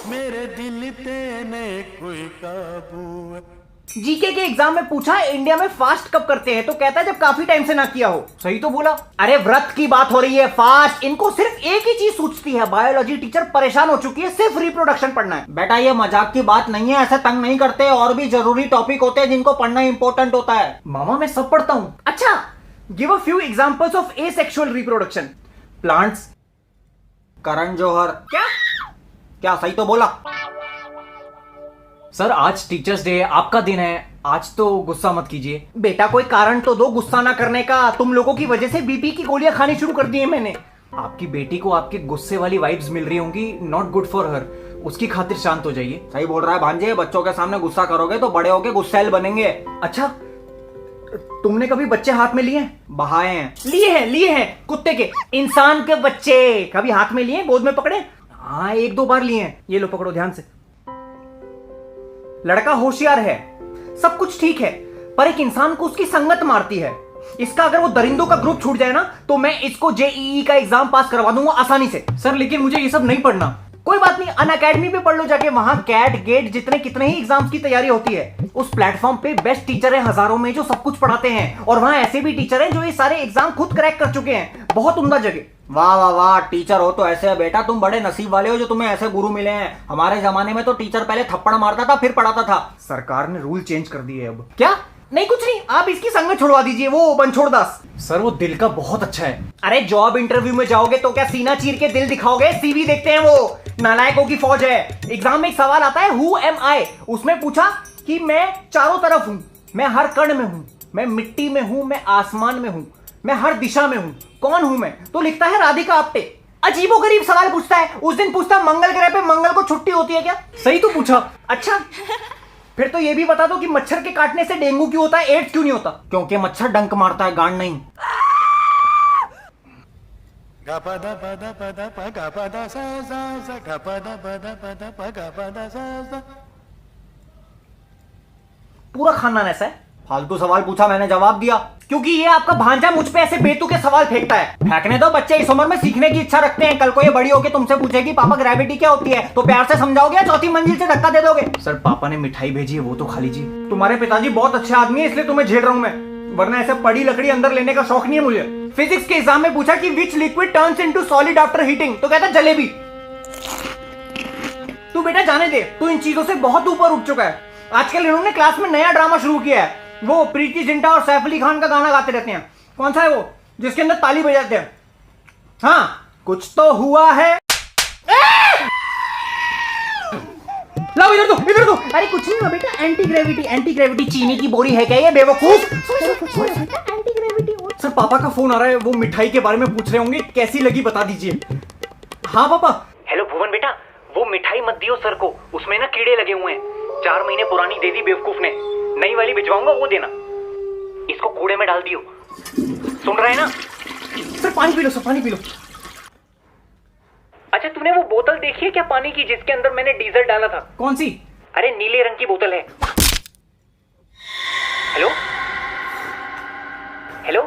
मेरे दिल पे ने कोई काबू। जीके के एग्जाम में पूछा इंडिया में फास्ट कब करते हैं, तो कहता है जब काफी टाइम से ना किया हो। सही तो बोला। अरे व्रत की बात हो रही है, फास्ट। इनको सिर्फ एक ही चीज सूझती है, बायोलॉजी टीचर परेशान हो चुकी है, सिर्फ रिप्रोडक्शन पढ़ना है। बेटा ये मजाक की बात नहीं है, ऐसे तंग नहीं करते, और भी जरूरी टॉपिक होते हैं जिनको पढ़ना इंपॉर्टेंट होता है। मामा मैं सब पढ़ता हूं। अच्छा, give a few examples of asexual reproduction. Plants. Karan Johar. क्या सही तो बोला? सर आज टीचर्स डे, आपका दिन है, आज तो गुस्सा मत कीजिए। बेटा कोई कारण तो दो गुस्सा ना करने का, तुम लोगों की वजह से बीपी की गोलियां खानी शुरू कर दी है मैंने। आपकी बेटी को आपके गुस्से वाली वाइब्स मिल रही होंगी, नॉट गुड फॉर हर, उसकी खातिर शांत हो जाइए। सही बोल रहा है भांजे, बच्चों के सामने गुस्सा करोगे तो बड़े होके गुस्सैल बनेंगे। अच्छा तुमने कभी बच्चे हाथ में लिए? बहाए हैं। लिए हैं कुत्ते के, इंसान के बच्चे कभी हाथ में लिए, गोद में पकड़े? हाँ 1-2 बार लिए हैं। ये लो पकड़ो ध्यान से। लड़का होशियार है, सब कुछ ठीक है, पर एक इंसान को उसकी संगत मारती है। इसका अगर वो दरिंदों का ग्रुप छूट जाए ना, तो मैं इसको जेईई का एग्जाम पास करवा दूंगा आसानी से। सर लेकिन मुझे ये सब नहीं पढ़ना। कोई बात नहीं, अन अकेडमी पे पढ़ लो जाके, वहां कैट गेट जितने कितने ही एग्जाम्स की तैयारी होती है। उस प्लेटफॉर्म पे बेस्ट टीचर है हजारों में जो सब कुछ पढ़ाते हैं, और वहां ऐसे भी टीचर हैं जो ये सारे एग्जाम खुद क्रैक कर चुके हैं। बहुत उम्दा जगह। वाह वाह वाह, टीचर हो तो ऐसे है बेटा, तुम बड़े नसीब वाले हो जो तुम्हें ऐसे गुरु मिले हैं। हमारे जमाने में तो टीचर पहले थप्पड़ मारता था फिर पढ़ाता था। सरकार ने रूल चेंज कर दिए अब। क्या? नहीं कुछ नहीं, आप इसकी संगत छुड़वा दीजिए, वो बनछोड़ दास। सर वो दिल का बहुत अच्छा है। अरे जॉब इंटरव्यू में जाओगे तो क्या सीना चीर के दिल दिखाओगे? सीवी देखते हैं, वो नालायकों की फौज है। एग्जाम में एक सवाल आता है, हु एम आई, उसमें पूछा कि मैं चारों तरफ हूं, मैं हर कण में हूं, मैं मिट्टी में हूं, मैं आसमान में हूं, मैं हर दिशा में हूं, कौन हूं मैं? तो लिखता है राधिका आप्टे। अजीबोगरीब सवाल पूछता है। उस दिन पूछता मंगल ग्रह पे मंगल को छुट्टी होती है क्या? सही तो पूछा। अच्छा फिर तो ये भी बता दो कि मच्छर के काटने से डेंगू क्यों होता है, एड्स क्यों नहीं होता? क्योंकि मच्छर डंक मारता है, गांड नहीं। पूरा खानदान ऐसा है। फालतू सवाल पूछा, मैंने जवाब दिया, क्योंकि ये आपका भांजा मुझ पे ऐसे बेतुके सवाल फेंकता है। फेंकने दो, बच्चे इस उम्र में सीखने की इच्छा रखते हैं। कल को ये बड़ी होकर तुमसे पूछेगी पापा ग्रेविटी क्या होती है, तो प्यार से समझाओगे या चौथी मंजिल से धक्का दे दोगे? सर पापा ने मिठाई भेजी है, वो तो खा लीजिए। तुम्हारे पिताजी बहुत अच्छे आदमी है इसलिए तुम्हें झेल रहा हूं मैं, वरना ऐसे पड़ी लकड़ी अंदर लेने का शौक नहीं है मुझे। फिजिक्स के एग्जाम में पूछा कि विच liquid turns into solid after heating, तो कहता जलेबी। तू बेटा जाने दे, तू इन चीजों से बहुत ऊपर उठ चुका है। आजकल इन्होंने क्लास में नया ड्रामा शुरू किया है, वो प्रीति जिंटा और सैफ अली खान का गाना गाते रहते हैं। कौन सा है वो जिसके अंदर ताली बजाते हैं? हाँ कुछ तो हुआ है। लाओ इधर दो, इधर दो। अरे कुछ नहीं हुआ बेटा, एंटी ग्रेविटी। एंटी ग्रेविटी चीनी की बोरी है क्या ये बेवकूफ? Anti gravity. सर पापा का फोन आ रहा है, वो मिठाई के बारे में पूछ रहे होंगे, कैसी लगी बता दीजिए। हाँ पापा। हेलो भुवन बेटा, वो मिठाई मत दियो सर को, उसमें ना कीड़े लगे हुए हैं। 4 महीने पुरानी दे दी बेवकूफ ने, नई वाली भिजवाऊंगा वो देना। इसको कूड़े में डाल दियो, सुन रहे हैं ना? सर पानी पी लो, सर पानी पी लो। अच्छा तूने वो बोतल देखी है क्या पानी की जिसके अंदर मैंने डीजल डाला था? कौन सी? अरे नीले रंग की बोतल है। हेलो हेलो,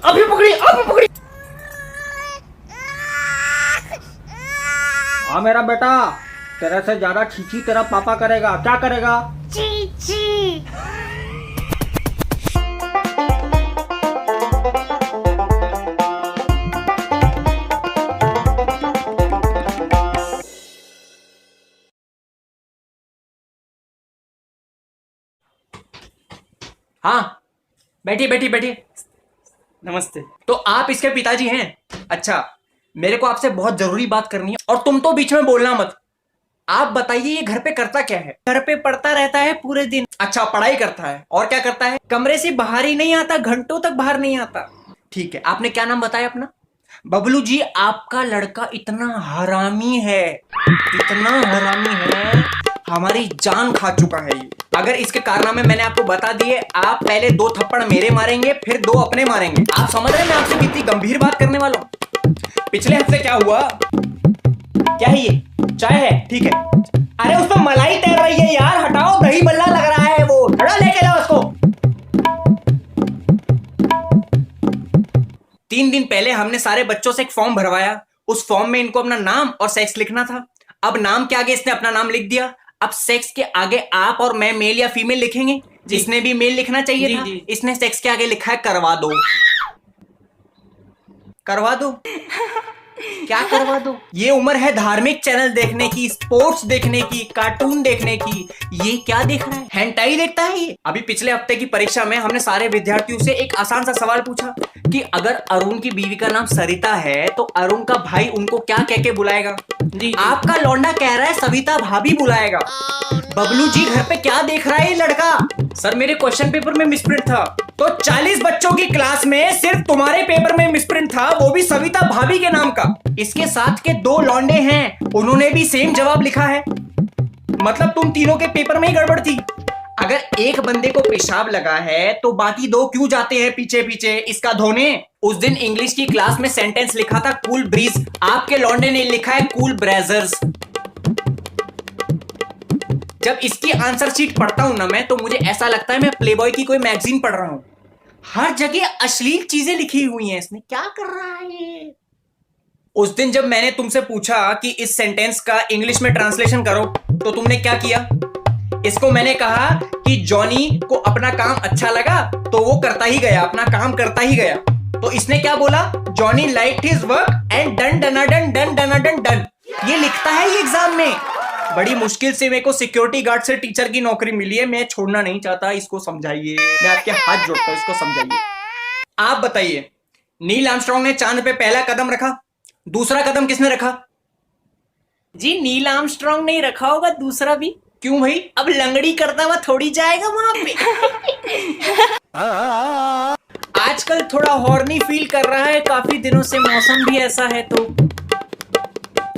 अभी पकड़ी, अभी पकड़ी। हाँ मेरा बेटा, तेरे से ज्यादा छीछी तेरा पापा करेगा। क्या करेगा? चीची। हाँ बैठिए बैठिए बैठिए। नमस्ते। तो आप इसके पिताजी हैं? अच्छा, मेरे को आपसे बहुत जरूरी बात करनी है, और तुम तो बीच में बोलना मत। आप बताइए ये घर पे करता क्या है? घर पे पढ़ता रहता है पूरे दिन। अच्छा पढ़ाई करता है, और क्या करता है? कमरे से बाहर ही नहीं आता, घंटों तक बाहर नहीं आता। ठीक है, आपने क्या नाम बताया अपना? बबलू जी, आपका लड़का इतना हरामी है, इतना हरामी है, हमारी जान खा चुका है ये। अगर इसके कारनामे मैंने आपको बता दिए, आप पहले 2 थप्पड़ मेरे मारेंगे, फिर 2 अपने मारेंगे। आप समझ रहे हैं मैं आपसे कितनी गंभीर बात करने वाला हूं? पिछले हफ्ते क्या हुआ? क्या है ये? चाय है? ठीक है। अरे उसमें मलाई तैर रही है यार, हटाओ, दही बल्ला लग रहा है वो, हटाओ, लेके जाओ उसको। 3 दिन पहले हमने सारे बच्चों से एक फॉर्म भरवाया। उस फॉर्म में इनको अपना नाम और सेक्स लिखना था। अब नाम के आगे इसने अपना नाम लिख दिया, अब सेक्स के आगे आप और मैं मेल या फीमेल लिखेंगे। जिसने भी मेल लिखना चाहिए था, इसने सेक्स के आगे लिखा है करवा दो। करवा दो? क्या करवा दो? ये उम्र है धार्मिक चैनल देखने की, स्पोर्ट्स देखने की, कार्टून देखने की। ये क्या देख रहा है? हेंटाई देखता है ये। अभी पिछले हफ्ते की परीक्षा में हमने सारे विद्यार्थियों से एक आसान सा सवाल पूछा कि अगर अरुण की बीवी का नाम सरिता है तो अरुण का भाई उनको क्या कह के बुलाएगा? आपका लौंडा कह रहा है सविता भाभी बुलाएगा। बबलू जी, घर पे क्या देख रहा है ये लड़का? सर मेरे क्वेश्चन पेपर में मिसप्रिंट था। तो 40 बच्चों की क्लास में सिर्फ तुम्हारे पेपर में मिसप्रिंट था, वो भी सविता भाभी के नाम का। इसके साथ के 2 लौंडे हैं, उन्होंने भी सेम जवाब लिखा है। मतलब तुम तीनों के पेपर में ही गड़बड़ थी। अगर एक बंदे को पेशाब लगा है तो बाकी 2 क्यों जाते हैं पीछे पीछे इसका धोने? उस दिन इंग्लिश की क्लास में सेंटेंस लिखा था कूल ब्रीज, आपके लौंडे ने लिखा है कूल ब्रेजर्स। जब इसकी आंसर शीट पढ़ता हूं ना मैं, तो मुझे ऐसा लगता है मैं प्लेबॉय की कोई मैगजीन पढ़ रहा हूं। हर जगह अश्लील चीजें लिखी हुई हैं इसने, क्या कर रहा है ये? उस दिन जब मैंने तुमसे पूछा कि इस सेंटेंस का इंग्लिश में ट्रांसलेशन करो तो तुमने क्या किया? इसको मैंने कहा कि जॉनी को अपना काम अच्छा लगा तो वो करता ही गया, अपना काम करता ही गया। तो इसने क्या बोला? Johnny liked his work and डन डनाडन डन डनाडन डन। ये लिखता है ये एग्जाम में। बड़ी मुश्किल से मेरे को सिक्योरिटी गार्ड से टीचर की नौकरी मिली है, मैं छोड़ना नहीं चाहता। इसको समझाइए, मैं आपके हाथ जोड़ता हूं, इसको समझाइए। आप बताइए, नील आर्मस्ट्रांग ने चांद पे पहला कदम रखा, दूसरा कदम किसने रखा? जी नील आर्मस्ट्रांग नहीं रखा होगा, दूसरा भी। क्यों भाई? अब लंगड़ी करता हुआ थोड़ी जाएगा वहां पे। आजकल थोड़ा हॉर्नी फील कर रहा है, काफी दिनों से मौसम भी ऐसा है, तो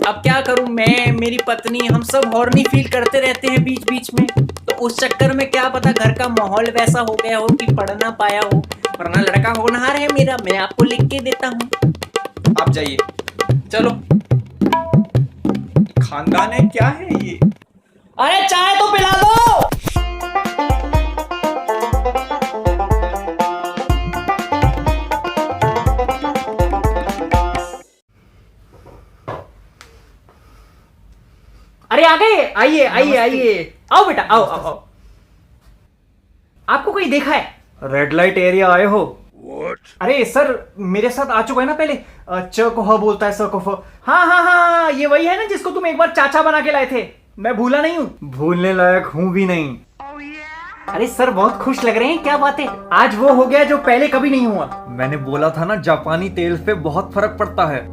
अब क्या करूं मैं, मेरी पत्नी, हम सब हॉर्नी फील करते रहते हैं बीच बीच में। तो उस चक्कर में क्या पता घर का माहौल वैसा हो गया हो कि पढ़ ना पाया हो, वरना लड़का होनहार है मेरा, मैं आपको लिख के देता हूं। आप जाइए, चलो। खानदान है क्या है ये? अरे चाय तो पिला दो। अरे आ गए, आइए आइए आइए, आओ बेटा, आओ आओ आओ। आपको कोई देखा है? रेड लाइट एरिया आए हो? अरे सर मेरे साथ आ चुका है ना पहले। च को ह बोलता है, स को फ। हाँ हाँ हाँ, ये वही है ना जिसको तुम एक बार चाचा बना के लाए थे। मैं भूला नहीं हूँ, भूलने लायक हूँ भी नहीं। अरे सर बहुत खुश लग रहे हैं, क्या बात है? आज वो हो गया जो पहले कभी नहीं हुआ। मैंने बोला था ना, जापानी तेल पे बहुत फर्क पड़ता है।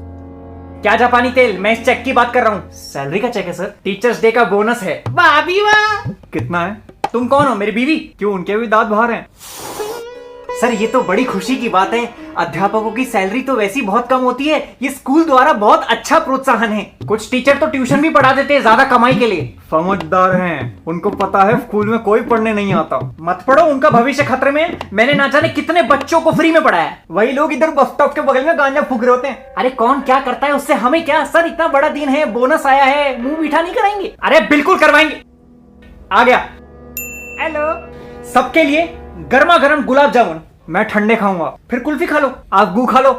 क्या जापानी तेल? मैं इस चेक की बात कर रहा हूँ। सैलरी का चेक है सर, टीचर्स डे का बोनस है। वाह भी वाह। कितना है? तुम कौन हो? मेरी बीवी? क्यों, उनके भी दांत बाहर हैं? सर ये तो बड़ी खुशी की बात है, अध्यापकों की सैलरी तो वैसी बहुत कम होती है, ये स्कूल द्वारा बहुत अच्छा प्रोत्साहन है। कुछ टीचर तो ट्यूशन भी पढ़ा देते हैं ज्यादा कमाई के लिए। समझदार हैं, उनको पता है स्कूल में कोई पढ़ने नहीं आता। मत पढ़ो, उनका भविष्य खतरे में। मैंने ना जाने कितने बच्चों को फ्री में पढ़ाया। वही लोग इधर बस स्टॉप के बगल में गांजा फूक रहे होते हैं। अरे कौन क्या करता है उससे हमें क्या सर, इतना बड़ा दिन है, बोनस आया है, मुंह मीठा नहीं कराएंगे? अरे बिल्कुल करवाएंगे। आ गया। हेलो। सबके लिए गर्मा गर्म गुलाब जामुन। मैं ठंडे खाऊंगा, फिर कुल्फी खा लो, आप गू खा लो।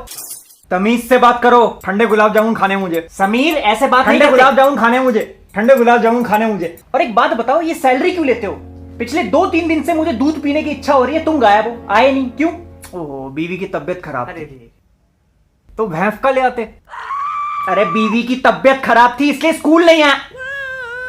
तमीज से बात करो, ठंडे गुलाब जामुन खाने मुझे। समीर ऐसे बात नहीं, ठंडे गुलाब जामुन खाने मुझे, ठंडे गुलाब जामुन खाने मुझे। और एक बात बताओ, ये सैलरी क्यों लेते हो? पिछले 2-3 दिन से मुझे दूध पीने की इच्छा हो रही है, तुम गायब हो, आए नहीं, क्यों? ओह बीवी की तबीयत खराब थी, तो भैंस का ले आते। अरे बीवी की तबीयत खराब थी इसलिए स्कूल नहीं आया।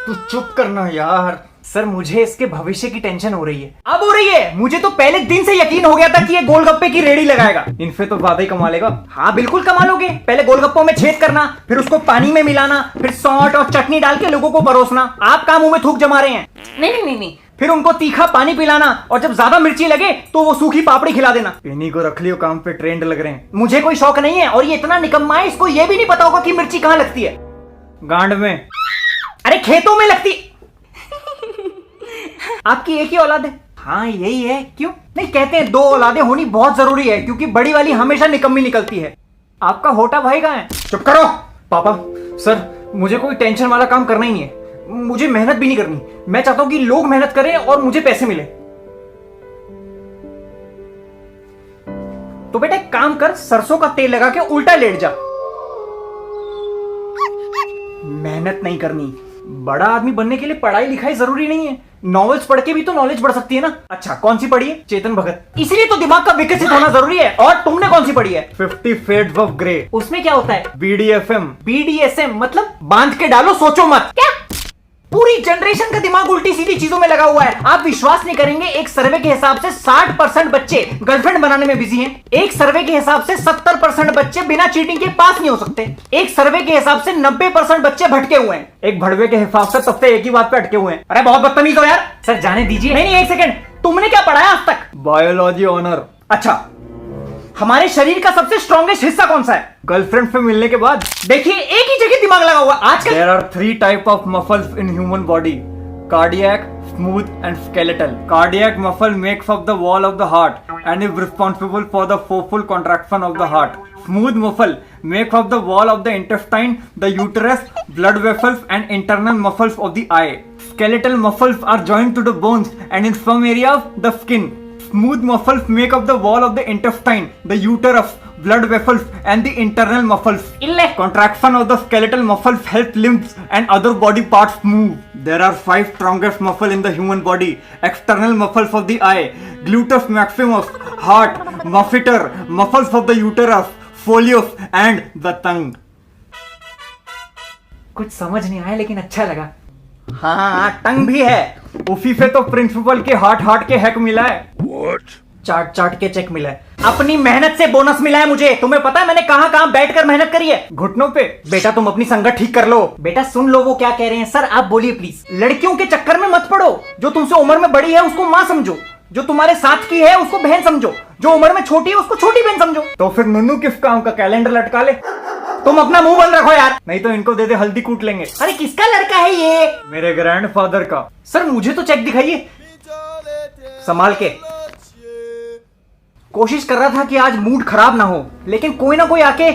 तू चुप करना यार। सर मुझे इसके भविष्य की टेंशन हो रही है। अब हो रही है? मुझे तो पहले दिन से यकीन हो गया था कि ये गोलगप्पे की रेडी लगाएगा, इनसे तो ज्यादा ही कमा लेगा। हाँ बिल्कुल कमा लोगे। पहले गोलगप्पों में छेद करना, फिर उसको पानी में मिलाना, फिर सॉल्ट और चटनी डाल के लोगों को परोसना। आप काम मुंह में थूक जमा रहे हैं। नहीं, फिर उनको तीखा पानी पिलाना, और जब ज्यादा मिर्ची लगे तो वो सूखी पापड़ी खिला देना। इन्हीं को रख लियो काम पे, ट्रेंड लग रहे हैं। मुझे कोई शौक नहीं है, और ये इतना निकम्मा है, इसको ये भी नहीं पता होगा कि मिर्ची कहाँ लगती है। गांड में। अरे खेतों में लगती। आपकी एक ही औलाद है? हाँ यही है। क्यों? नहीं, कहते हैं 2 औलादें होनी बहुत जरूरी है, क्योंकि बड़ी वाली हमेशा निकम्मी निकलती है। आपका होटा भाई कहाँ है? चुप करो। पापा सर मुझे कोई टेंशन वाला काम करना ही नहीं है, मुझे मेहनत भी नहीं करनी। मैं चाहता हूं कि लोग मेहनत करें और मुझे पैसे मिले। तो बेटा एक काम कर, सरसों का तेल लगा के उल्टा लेट जा। मेहनत नहीं करनी। बड़ा आदमी बनने के लिए पढ़ाई लिखाई जरूरी नहीं है, नॉवेल्स पढ़ के भी तो नॉलेज बढ़ सकती है ना। अच्छा कौन सी पढ़ी है? चेतन भगत। इसलिए तो दिमाग का विकसित होना जरूरी है। और तुमने कौन सी पढ़ी है? 50 Shades of Grey। उसमें क्या होता है? BDSM मतलब बांध के डालो, सोचो मत। क्या? पूरी जनरेशन का दिमाग उल्टी सीधी चीजों में लगा हुआ है। आप विश्वास नहीं करेंगे, एक सर्वे के हिसाब से 60% बच्चे गर्लफ्रेंड बनाने में बिजी हैं। एक सर्वे के हिसाब से 70% बच्चे बिना चीटिंग के पास नहीं हो सकते। एक सर्वे के हिसाब से 90% बच्चे भटके हुए हैं। एक भड़वे के हिसाब से तब से एक ही बात पे अटके हुए हैं। अरे बहुत बदतमीज हो यार। सर जाने दीजिए। नहीं एक सेकंड, तुमने क्या पढ़ा है आज तक? Biology honour. अच्छा, हमारे शरीर का सबसे स्ट्रॉन्गेस्ट हिस्सा कौन सा है? गर्लफ्रेंड से मिलने के बाद। देखिए एक ही जगह दिमाग लगा हुआ आजकल। There are 3 type of muscles in human body: cardiac, smooth and skeletal. Cardiac muscle makes up the wall of the heart and is responsible for the forceful contraction of the heart. Smooth muscle makes up the wall of the intestine, the uterus, blood vessels and internal muscles of the eye. Skeletal muscles are joined to the bones and in some areas the skin. Smooth muscles make up the wall of the intestine, the uterus, blood vessels, and the internal muscles. Contraction of the skeletal muscles help limbs and other body parts move. There are 5 strongest muscles in the human body. External muscles of the eye, gluteus maximus, heart, masseter, muscles of the uterus, folius, and the tongue. कुछ समझ नहीं आया लेकिन अच्छा लगा। हाँ, टंग भी है। उसी से तो प्रिंसिपल के हार्ट के हैक मिला है। चाट के चेक मिला है। अपनी मेहनत से बोनस मिला है मुझे। तुम्हें पता है मैंने कहां बैठकर मेहनत करी है? घुटनों पे। बेटा तुम अपनी संगत ठीक कर लो। बेटा सुन लो वो क्या कह रहे हैं। सर आप बोलिए प्लीज। लड़कियों के चक्कर में मत पड़ो। जो तुमसे उम्र में बड़ी है उसको माँ समझो, जो तुम्हारे साथ की है उसको बहन समझो, जो उम्र में छोटी है उसको छोटी बहन समझो। तो फिर नन्नू किस काम का? कैलेंडर लटका ले। तुम अपना मुंह बंद रखो यार, नहीं तो इनको दे दे, हल्दी कूट लेंगे। अरे किसका लड़का है ये? मेरे ग्रैंडफादर का। सर मुझे तो चेक दिखाइए संभाल के। कोशिश कर रहा था कि आज मूड खराब ना हो, लेकिन कोई ना कोई आके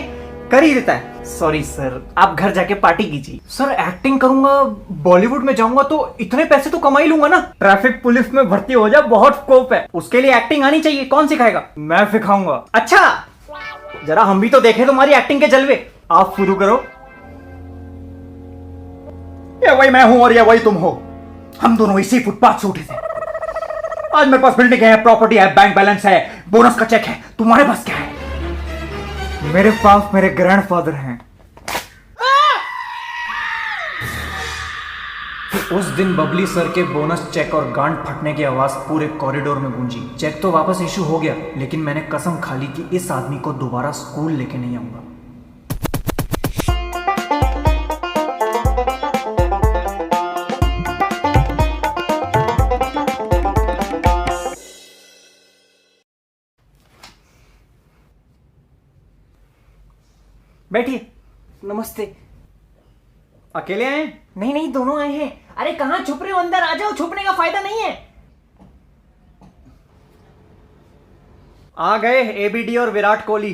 कर ही देता है। सॉरी सर, आप घर जाके पार्टी कीजिए। सर एक्टिंग करूंगा, बॉलीवुड में जाऊंगा तो इतने पैसे तो कमा ही लूंगा ना। ट्रैफिक पुलिस में भर्ती हो जा, बहुत स्कोप है। उसके लिए एक्टिंग आनी चाहिए। कौन सिखाएगा? मैं सिखाऊंगा। अच्छा जरा हम भी तो देखें तुम्हारी एक्टिंग के जलवे। आप शुरू करो। ये वही मैं हूं और ये वही तुम हो। हम दोनों इसी फुटपाथ से उठे थे। आज मेरे पास बिल्डिंग है, प्रॉपर्टी है, बैंक बैलेंस है, बोनस का चेक है। तुम्हारे पास क्या है? मेरे पास मेरे ग्रैंडफादर हैं। उस दिन बबली सर के बोनस चेक और गांड फटने की आवाज पूरे कॉरिडोर में गूंजी। चेक तो वापस इशू हो गया, लेकिन मैंने कसम खा ली कि इस आदमी को दोबारा स्कूल लेके नहीं आऊंगा। बैठिए। नमस्ते। अकेले आए? नहीं नहीं दोनों आए हैं। अरे कहां छुप रहे हो? अंदर आ जाओ, छुपने का फायदा नहीं है। आ गए एबीडी और विराट कोहली।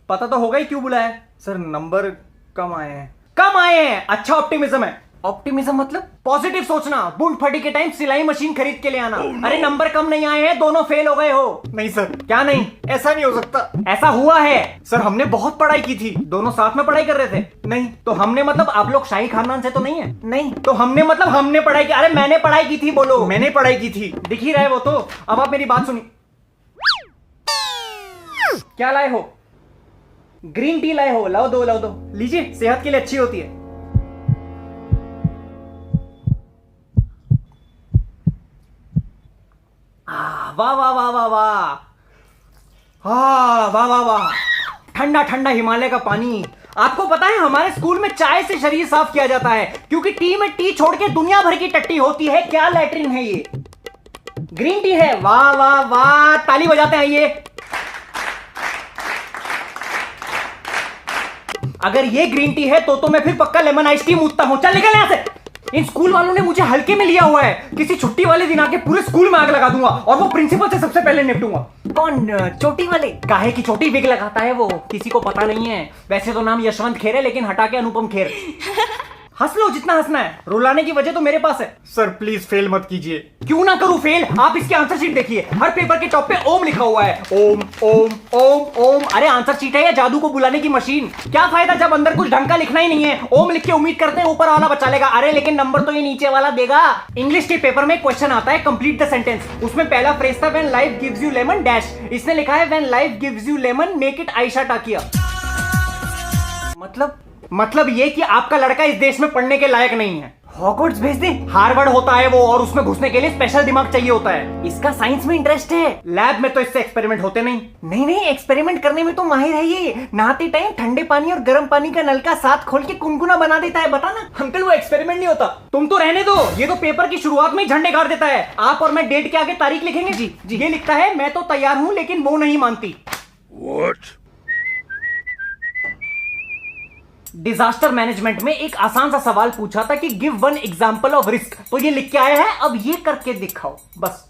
पता तो होगा ही क्यों बुलाया। सर नंबर कम आए हैं। कम आए हैं? अच्छा ऑप्टिमिज्म है। ऑप्टिमिज्म मतलब पॉजिटिव सोचना। बूंद फटी के टाइम सिलाई मशीन खरीद के ले आना। अरे नंबर कम नहीं आए हैं, दोनों फेल हो गए हो। नहीं सर, क्या नहीं? ऐसा नहीं हो सकता। ऐसा हुआ है। सर हमने बहुत पढ़ाई की थी। दोनों साथ में पढ़ाई कर रहे थे? नहीं। तो हमने मतलब आप लोग शाही खानदान से तो नहीं है? नहीं। तो हमने मतलब हमने पढ़ाई की। अरे मैंने पढ़ाई की थी बोलो। मैंने पढ़ाई की थी। दिख ही रहा है वो तो। अब आप मेरी बात सुनिए। क्या लाए हो? ग्रीन टी लाए हो? लाओ दो, लाओ दो। लीजिए, सेहत के लिए अच्छी होती है। वाह वाह वाह वाह वाह, हाँ वाह वाह वाह। ठंडा ठंडा हिमालय का पानी। आपको पता है हमारे स्कूल में चाय से शरीर साफ किया जाता है, क्योंकि टी में टी छोड़ के दुनिया भर की टट्टी होती है। क्या लैट्रिन है ये? ग्रीन टी है। वाह वाह वाह, ताली बजाते हैं ये। अगर ये ग्रीन टी है तो मैं फिर पक्का लेमन आइस टी मूतता हूं। चल निकल यहां से। इन स्कूल वालों ने मुझे हल्के में लिया हुआ है। किसी छुट्टी वाले दिन आके पूरे स्कूल में आग लगा दूंगा, और वो प्रिंसिपल से सबसे पहले निपटूंगा। कौन? चोटी वाले? काहे की चोटी? विग लगाता है वो, किसी को पता नहीं है। वैसे तो नाम यशवंत खेर है, लेकिन हटा के अनुपम खेर। हंस लो जितना हंसना है, रुलाने की वजह तो मेरे पास है। सर प्लीज फेल मत कीजिए। क्यों ना करूं फेल? आप इसकी आंसर शीट देखिए, हर पेपर के टॉप पे ओम लिखा हुआ है। ओम ओम ओम ओम। अरे आंसर शीट है या जादू को बुलाने की मशीन? क्या फायदा जब अंदर कुछ ढंग का लिखना ही नहीं है। ओम लिख के उम्मीद करते हैं ऊपर वाला बचा लेगा। अरे लेकिन नंबर तो ये नीचे वाला देगा। इंग्लिश के पेपर में क्वेश्चन आता है कंप्लीट द सेंटेंस। उसमें पहला फ्रेज था when life gives you lemon dash. इसने लिखा है when life gives you lemon make it Ayesha Takia. मतलब ये कि आपका लड़का इस देश में पढ़ने के लायक नहीं है। हॉगवर्ट्स भेज दे। हार्वर्ड होता है वो, और उसमें घुसने के लिए स्पेशल दिमाग चाहिए होता है। इसका साइंस में इंटरेस्ट है। लैब में तो इससे एक्सपेरिमेंट होते नहीं। नहीं एक्सपेरिमेंट करने में तो माहिर है ये। नहाते टाइम ठंडे पानी और गर्म पानी का नलका साथ खोल के गुनगुना बना देता है। बता ना अंकल, वो एक्सपेरिमेंट नहीं होता। तुम तो रहने दो, ये तो पेपर की शुरुआत में ही झंडे गाड़ देता है। आप और मैं डेट के आगे तारीख लिखेंगे। जी ये लिखता है मैं तो तैयार हूं, लेकिन वो नहीं मानती। डिजास्टर मैनेजमेंट में एक आसान सा सवाल पूछा था कि give one example of risk. तो ये लिख के आया है, अब ये करके दिखाओ। बस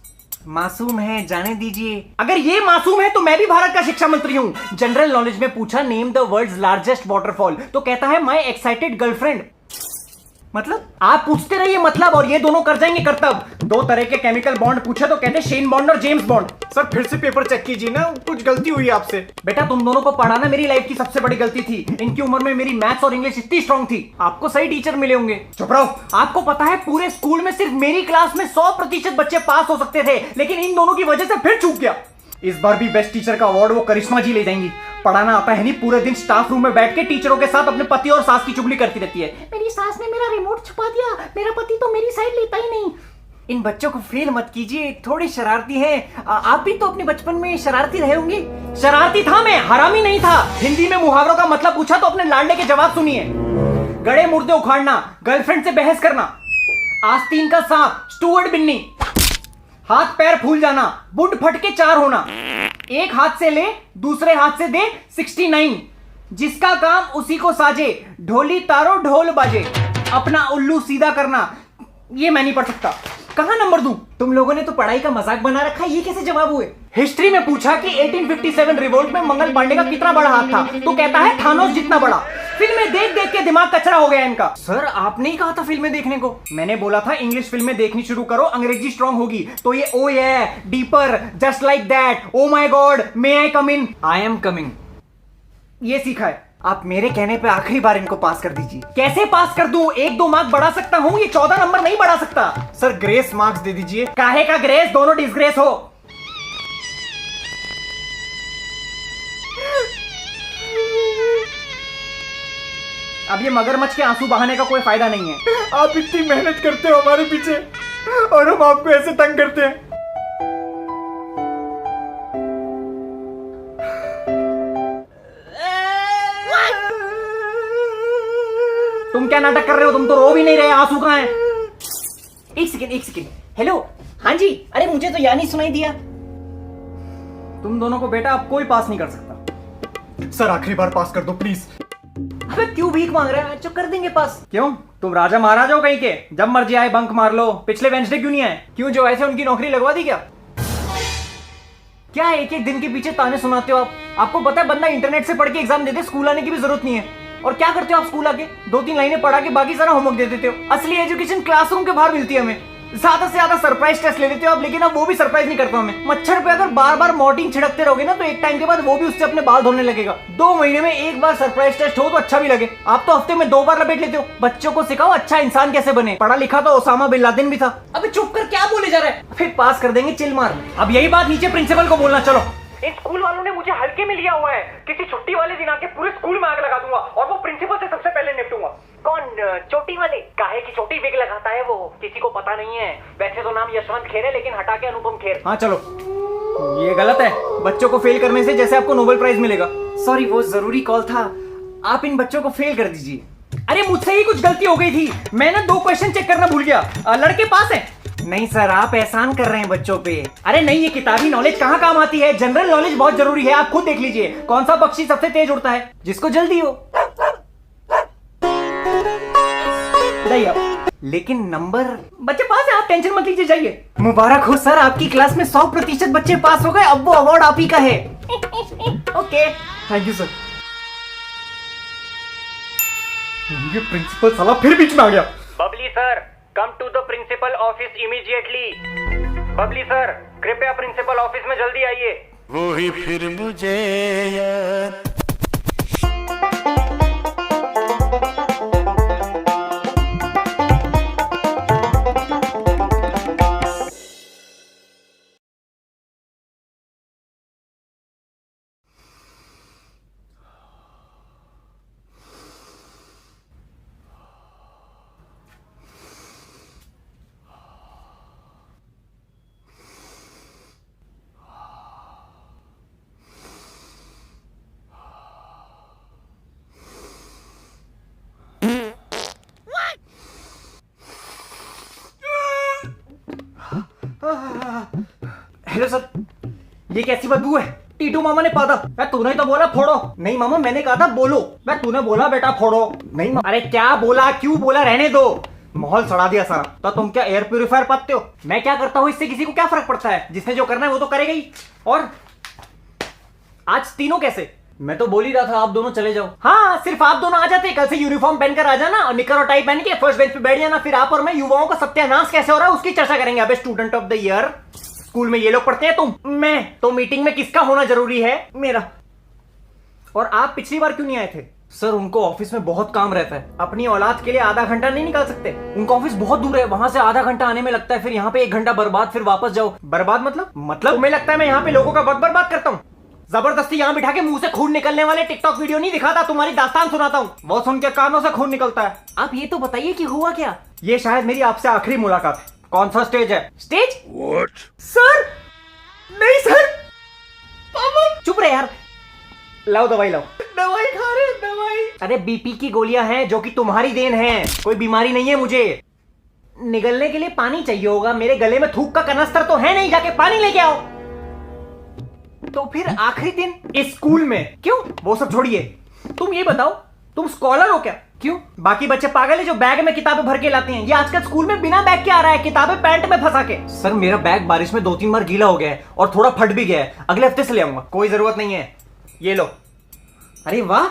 मासूम है, जाने दीजिए। अगर ये मासूम है तो मैं भी भारत का शिक्षा मंत्री हूं। जनरल नॉलेज में पूछा name the world's largest waterfall, तो कहता है माय एक्साइटेड गर्लफ्रेंड। मतलब आप पूछते रहिए मतलब, और ये दोनों कर जाएंगे करतब। दो तरह के केमिकल बॉन्ड पूछे तो कहते शेन बॉन्ड और जेम्स बॉन्ड। सर फिर से पेपर चेक कीजिए ना, कुछ गलती हुई आपसे। बेटा तुम दोनों को पढ़ाना मेरी लाइफ की सबसे बड़ी गलती थी। इनकी उम्र में मेरी मैथ्स और इंग्लिश इतनी स्ट्रांग थी, आपको सही टीचर मिले होंगे। चुप रहो। आपको पता है पूरे स्कूल में सिर्फ मेरी क्लास में 100% बच्चे पास हो सकते थे, लेकिन इन दोनों की वजह से फिर चूक गया। इस बार भी बेस्ट टीचर का अवार्ड वो करिश्मा जी ले जाएंगी। पढ़ाना आता है नहीं, पूरे दिन स्टाफ रूम में बैठ के टीचरों के साथ अपने पति और सास की चुगली करती रहती है। मेरी सास ने मेरा रिमोट छुपा दिया, मेरा पति तो मेरी साइड लेता ही नहीं। इन बच्चों को फेल मत कीजिए, थोड़े शरारती हैं। आप भी तो अपने बचपन में शरारती रहे होंगे। शरारती था मैं, हरामी नहीं था। हिंदी में मुहावरों का मतलब पूछा तो अपने लाडले के जवाब सुनिए। गड़े मुर्दे उखाड़ना, गर्लफ्रेंड से बहस करना, आस्तीन का सांप, स्टुअर्ट बिन्नी, हाथ पैर फूल जाना, बुंड फट के 4 होना, एक हाथ से ले दूसरे हाथ से दे 69, जिसका काम उसी को साजे, ढोली तारो ढोल बाजे, अपना उल्लू सीधा करना। ये मैं नहीं पढ़ सकता, कहां नंबर दूं? तुम लोगों ने तो पढ़ाई का मजाक बना रखा है, ये कैसे जवाब हुए? हिस्ट्री में पूछा कि 1857 रिवोल्ट में मंगल पांडे का कितना बड़ा हाथ था, तो कहता है थानोस जितना बड़ा। फिल्में देख देख के दिमाग कचरा हो गया इनका। सर आपने ही कहा था फिल्में देखने को। मैंने बोला था इंग्लिश फिल्में देखनी शुरू करो, अंग्रेजी स्ट्रांग होगी। तो ये ओ ये, deeper, just like that, oh my God, may I come in, I am coming, ये सीखा है। आप मेरे कहने पे आखिरी बार इनको पास कर दीजिए। कैसे पास कर दूं? 1-2 मार्क बढ़ा सकता हूं, ये 14 नंबर नहीं बढ़ा सकता। सर ग्रेस मार्क्स दे दीजिए। काहे का ग्रेस, दोनों डिसग्रेस हो। अब ये मगरमच्छ के आंसू बहाने का कोई फायदा नहीं है। आप इतनी मेहनत करते हो हमारे पीछे और हम आपको ऐसे तंग करते हैं। तुम क्या नाटक कर रहे हो? तुम तो रो भी नहीं रहे, आंसू कहां हैं? एक सेकेंड। हेलो, हाँ जी, अरे मुझे तो यानी सुनाई दिया। तुम दोनों को बेटा अब कोई पास नहीं कर सकता। सर आखिरी बार पास कर दो प्लीज। अबे क्यों भीख मांग रहा है? जो कर देंगे पास। क्यों, तुम राजा महाराजा हो कहीं के? जब मर्जी आए बंक मार लो। पिछले वेंसडे क्यों नहीं आए? क्यों, जो ऐसे उनकी नौकरी लगवा दी क्या? क्या एक एक दिन के पीछे ताने सुनाते हो आप? आपको पता है बंदा इंटरनेट से पढ़ के एग्जाम देते, स्कूल आने की भी जरूरत नहीं है। और क्या करते हो आप स्कूल आके? 2-3 लाइनें पढ़ा के बाकी सारा होमवर्क दे देते हो। असली एजुकेशन क्लासरूम के बाहर मिलती है हमें। ज्यादा से ज्यादा सरप्राइज टेस्ट ले लेते हो आप, लेकिन अब वो भी सरप्राइज नहीं करता हमें। मच्छर पे अगर बार बार मॉर्टिन छिड़कते रहोगे ना, तो एक टाइम के बाद वो भी उससे अपने बाल धोने लगेगा। 2 महीने में एक बार सरप्राइज टेस्ट हो तो अच्छा भी लगे। आप तो हफ्ते में 2 बार लपेट लेते हो। बच्चों को सिखाओ अच्छा इंसान कैसे बने। पढ़ा लिखा तो ओसामा बिन लादेन भी था। अबे चुप कर, क्या बोले जा रहा है? फिर पास कर देंगे चिल मार। अब यही बात नीचे प्रिंसिपल को बोलना। चलो, इन स्कूल वालों ने मुझे हल्के में लिया हुआ है। किसी छुट्टी वाले दिन आके पूरे स्कूल में आग लगा दूंगा और वो प्रिंसिपल से सबसे पहले निपटूंगा। कौन? चोटी वाले? काहे की चोटी विग लगाता है वो, किसी को पता नहीं है। वैसे तो नाम यशवंत खेर है, लेकिन हटा के अनुपम खेर। हाँ चलो, ये गलत है। बच्चों को फेल करने से जैसे आपको नोबेल प्राइज मिलेगा। सॉरी, वो जरूरी कॉल था। आप इन बच्चों को फेल कर दीजिए। अरे मुझसे ही कुछ गलती हो गई थी, मैं ना 2 क्वेश्चन चेक करना भूल गया। लड़के पास है? नहीं सर, आप एहसान कर रहे हैं बच्चों पे। अरे नहीं, ये किताबी नॉलेज कहाँ काम आती है? जनरल नॉलेज बहुत जरूरी है। आप खुद देख लीजिए, कौन सा पक्षी सबसे तेज उड़ता है? जिसको जल्दी हो। लेकिन नंबर बच्चे पास है, आप टेंशन मत लीजिए, जाइए। मुबारक हो सर, आपकी क्लास में 100% बच्चे पास हो गए। अब वो अवार्ड आप ही का है। Okay, thank you sir. ये प्रिंसिपल साला फिर बीच में आ गया। Babli sir, come to the principal office immediately. Babli sir, कृपया प्रिंसिपल ऑफिस में जल्दी आइए। वो ही फिर मुझे यार। हेलो सर, ये कैसी बदबू है? टीटू मामा ने पादा। मैं तूने तो बोला फोड़ो। नहीं मामा, मैंने कहा था बोलो। मैं तूने बोला बेटा फोड़ो। नहीं मामा। अरे क्या बोला, क्यों बोला? रहने दो, माहौल सड़ा दिया सारा। तो तुम क्या एयर प्यूरिफायर पाते हो? मैं क्या करता हूँ इससे किसी को क्या फर्क पड़ता है? जिसने जो करना है वो तो करेगा ही। और आज तीनों कैसे? मैं तो बोल ही रहा था आप दोनों चले जाओ। हाँ, सिर्फ आप दोनों आ जाते, कल से यूनिफॉर्म पहनकर आ जाना और निकर और टाई पहन के फर्स्ट बेंच पे बैठ जाना। फिर आप और मैं युवाओं का सत्यानाश कैसे हो रहा है उसकी चर्चा करेंगे। अबे student of the year, school में ये लोग पढ़ते हैं, तुम, मैं। तो मीटिंग में किसका होना जरूरी है? मेरा। और आप पिछली बार क्यों नहीं आए थे? सर उनको ऑफिस में बहुत काम रहता है। अपनी औलाद के लिए आधा घंटा नहीं निकाल सकते? उनका ऑफिस बहुत दूर है, वहां से आधा घंटा आने में लगता है, फिर यहाँ पे 1 घंटा बर्बाद, फिर वापस जाओ। बर्बाद मतलब तुम्हें लगता है मैं यहाँ पे लोगों का वक्त बर्बाद करता हूँ? जबरदस्ती यहाँ बिठा के मुंह से खून निकलने वाले टिकटॉक वीडियो नहीं दिखाता, तुम्हारी दास्तान सुनाता हूँ। वो सुन के कानों से खून निकलता है। आप ये तो बताइए कि हुआ क्या? ये शायद मेरी आपसे आखिरी मुलाकात है। कौन सा स्टेज है? स्टेज? सर नहीं सर, पापा चुप रहे यार। लाओ दवाई लाओ। दवाई खा रहे, दवाई। अरे बीपी की गोलियां हैं जो कि तुम्हारी देन है, कोई बीमारी नहीं है मुझे। निगलने के लिए पानी चाहिए होगा, मेरे गले में थूक का कनस्तर तो है नहीं, जाके पानी लेके आओ। तो फिर आखिरी दिन इस स्कूल में क्यों? वो सब छोड़िए, तुम ये बताओ, तुम स्कॉलर हो क्या? क्यों? बाकी बच्चे पागल है जो बैग में किताबें भर के लाते हैं, ये आजकल स्कूल में बिना बैग के आ रहा है, किताबें पैंट में फंसा के। सर मेरा बैग बारिश में 2-3 बार गीला हो गया है और थोड़ा फट भी गया है, अगले हफ्ते से ले आऊंगा। कोई जरूरत नहीं है, ये लो। अरे वाह,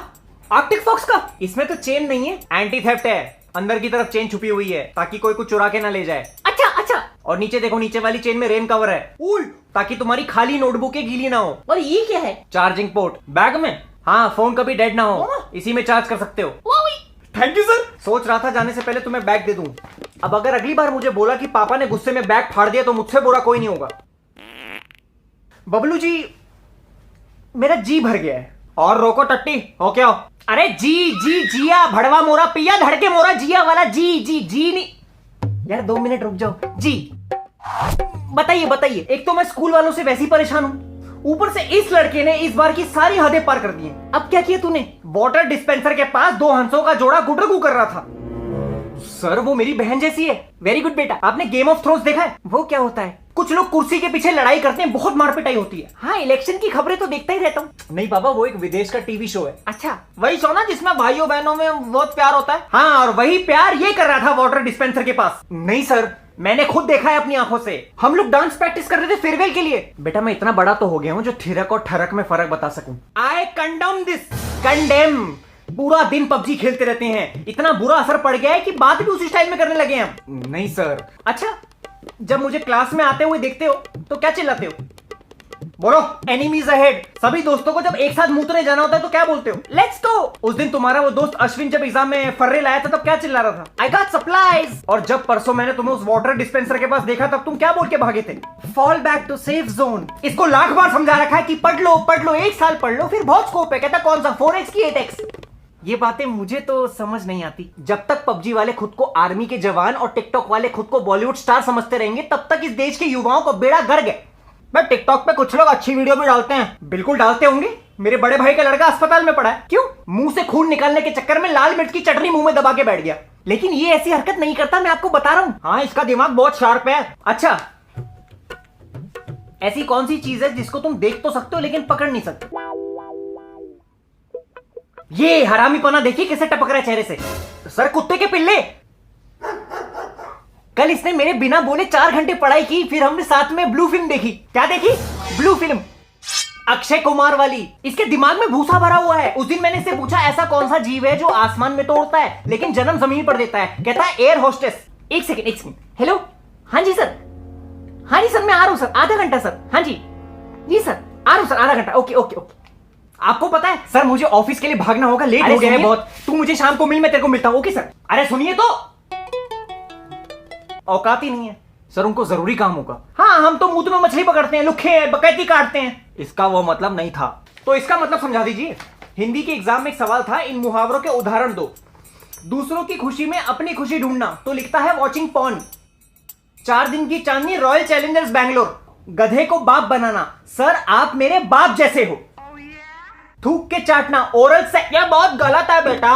आर्कटिक फॉक्स का। इसमें तो चेन नहीं है, एंटी थेफ्ट है। अंदर की तरफ चेन छुपी हुई है ताकि कोई कुछ चुरा के ना ले जाए। अच्छा अच्छा। और नीचे देखो, नीचे वाली चेन में रेन कवर है, ताकि तुम्हारी खाली नोटबुक गीली ना हो। और ये क्या है? चार्जिंग पोर्ट बैग में। हाँ, फोन कभी डेड ना हो, इसी में चार्ज कर सकते हो। Thank you sir. सोच रहा था जाने से पहले तुम्हें बैग दे दूं। अब अगर अगली बार मुझे बोला कि पापा ने गुस्से में बैग फाड़ दिया तो मुझसे बुरा कोई नहीं होगा। बबलू जी, मेरा जी भर गया है। और रोको टट्टी, हो क्या हो? अरे जी जी, जिया भड़वा मोरा पिया धड़के मोरा जिया वाला जी जी जी नहीं। यार 2 मिनट रुक जाओ जी। बताइए बताइए। एक तो मैं स्कूल वालों से वैसे ही परेशान हूं, ऊपर से इस लड़के ने इस बार की सारी हदें पार कर दी हैं। अब क्या किया तूने? वाटर डिस्पेंसर के पास 2 हंसों का जोड़ा गुडरगू कर रहा था। सर वो मेरी बहन जैसी है। वेरी गुड बेटा। आपने गेम ऑफ थ्रोन्स देखा है? वो क्या होता है? कुछ लोग कुर्सी के पीछे लड़ाई करते हैं, बहुत मारपिटाई होती है। हाँ, इलेक्शन की खबरें तो देखता ही रहता हूँ। नहीं पापा, वो एक विदेश का टीवी शो है। अच्छा, वही शो ना जिसमें भाइयों बहनों में बहुत प्यार होता है? हाँ, और वही प्यार ये कर रहा था वाटर डिस्पेंसर के पास। नहीं सर, मैंने खुद देखा है अपनी आंखों से। हम लोग डांस प्रैक्टिस कर रहे थे फेयरवेल के लिए। बेटा मैं इतना बड़ा तो हो गया हूँ जो थिरक और ठरक में फर्क बता सकूं। आई कंडेम दिस। कंडेम। पूरा दिन पबजी खेलते रहते हैं, इतना बुरा असर पड़ गया है कि बात भी उसी स्टाइल में करने लगे हम। नहीं सर। अच्छा, जब मुझे क्लास में आते हुए देखते हो तो क्या चिल्लाते हो? बोलो, एनिमीज अहेड। सभी दोस्तों को जब एक साथ मूतने जाना होता है तो क्या बोलते हो? Let's go. उस दिन तुम्हारा वो दोस्त अश्विन जब एग्जाम में फर्रे लाया था तब क्या चिल्ला रहा था? I got supplies. और जब परसों मैंने तुम्हें उस वाटर डिस्पेंसर के पास देखा तब तुम क्या बोल के भागे थे? Fall back to safe zone. इसको लाख बार समझा रखा है कि पढ़ लो 1 साल पढ़ लो, फिर बहुत स्कोप है। कहता कौन सा 4x की 8x? ये बातें मुझे तो समझ नहीं आती। जब तक पबजी वाले खुद को आर्मी के जवान और टिकटॉक वाले खुद को बॉलीवुड स्टार समझते रहेंगे तब तक इस देश के युवाओं को बेड़ा गर्क है। बट टिकटॉक पे कुछ लोग अच्छी वीडियो भी डालते हैं। बिल्कुल डालते होंगे। मेरे बड़े भाई का लड़का अस्पताल में पड़ा है। क्यों? मुंह से खून निकालने के चक्कर में लाल मिर्च की चटनी मुंह में दबा के बैठ गया। लेकिन ये ऐसी हरकत नहीं करता, मैं आपको बता रहा हूं। हाँ, इसका दिमाग बहुत शार्प है। अच्छा, ऐसी कौन सी चीज है जिसको तुम देख तो सकते हो लेकिन पकड़ नहीं सकते? ये हरामीपना देखिए कैसे टपक रहा है चेहरे से। सर कुत्ते के पिल्ले, कल इसने मेरे बिना बोले 4 घंटे पढ़ाई की, फिर हमने साथ में ब्लू फिल्म देखी। क्या देखी? ब्लू फिल्म, अक्षय कुमार वाली। इसके दिमाग में भूसा भरा हुआ है। उस दिन मैंने इससे पूछा ऐसा कौन सा जीव है जो आसमान में तो उड़ता है लेकिन जन्म जमीन पर देता है? कहता है एयर होस्टेस। एक सेकंड। हेलो, हाँ जी सर। हाँ जी सर, मैं आ रहा हूं सर, आधा घंटा सर। हाँ जी जी सर, आ रहा हूं सर, आधा घंटा। Okay okay okay. आपको पता है सर, मुझे ऑफिस के लिए भागना होगा, लेट हो गया है बहुत। तू मुझे शाम को मिल, मैं तेरे को मिलता हूं। Okay sir. अरे सुनिए तो, औकात ही नहीं है सर, उनको जरूरी काम होगा। हाँ, हम तो मुंह में मछली पकड़ते हैं, लुखे हैं, बकैती काटते हैं। इसका वो मतलब नहीं था। तो इसका मतलब समझा दीजिए। हिंदी के एग्जाम में एक सवाल था, इन मुहावरों के उदाहरण दो। दूसरों की खुशी में अपनी खुशी ढूंढना, तो लिखता है वॉचिंग पॉर्न। 4 दिन की चांदनी, रॉयल चैलेंजर्स बैंगलोर। गधे को बाप बनाना, सर आप मेरे बाप जैसे हो। थूक के चाटना, ओरल से, यह बहुत गलत है बेटा,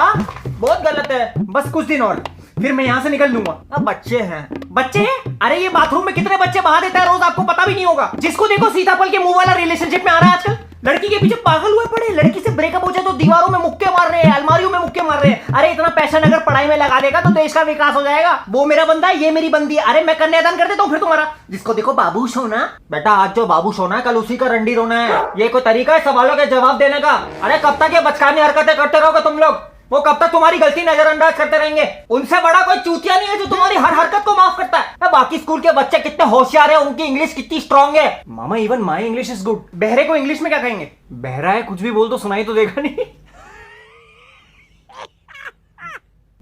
बहुत गलत है। बस कुछ दिन और, फिर मैं यहां से निकल लूंगा। अब बच्चे हैं। बच्चे हैं? अरे ये बाथरूम में कितने बच्चे बहा देता है रोज, आपको पता भी नहीं होगा। जिसको देखो सीताफल के मुंह वाला रिलेशनशिप में आ रहा है आजकल। लड़की के पीछे पागल हुए पड़े, लड़की से ब्रेकअप हो जाए तो दीवारों में मुक्के मार रहे हैं, अलमारियों में मुक्के मार रहे हैं। अरे इतना पैसा अगर पढ़ाई में लगा देगा तो देश का विकास हो जाएगा। वो मेरा बंदा है, ये मेरी बंदी है। अरे मैं कन्यादान कर देता हूँ फिर तुम्हारा। जिसको देखो बाबू सोना। बेटा आज जो बाबू सोना है कल उसी का रंडी रोना है। ये कोई तरीका है सवालों के जवाब देने का? अरे कब तक ये बचकानी हरकतें करते रहोगे तुम लोग? वो कब तक तुम्हारी गलती नजरअंदाज करते रहेंगे? उनसे बड़ा कोई चूतिया नहीं है जो तुम्हारी हर हरकत को माफ करता है। बाकी स्कूल के बच्चे कितने होशियार हैं, उनकी इंग्लिश कितनी स्ट्रांग है। मामा even my English is good. बहरे को इंग्लिश में क्या कहेंगे? बहरा है, कुछ भी बोल तो सुनाई तो देगा नहीं।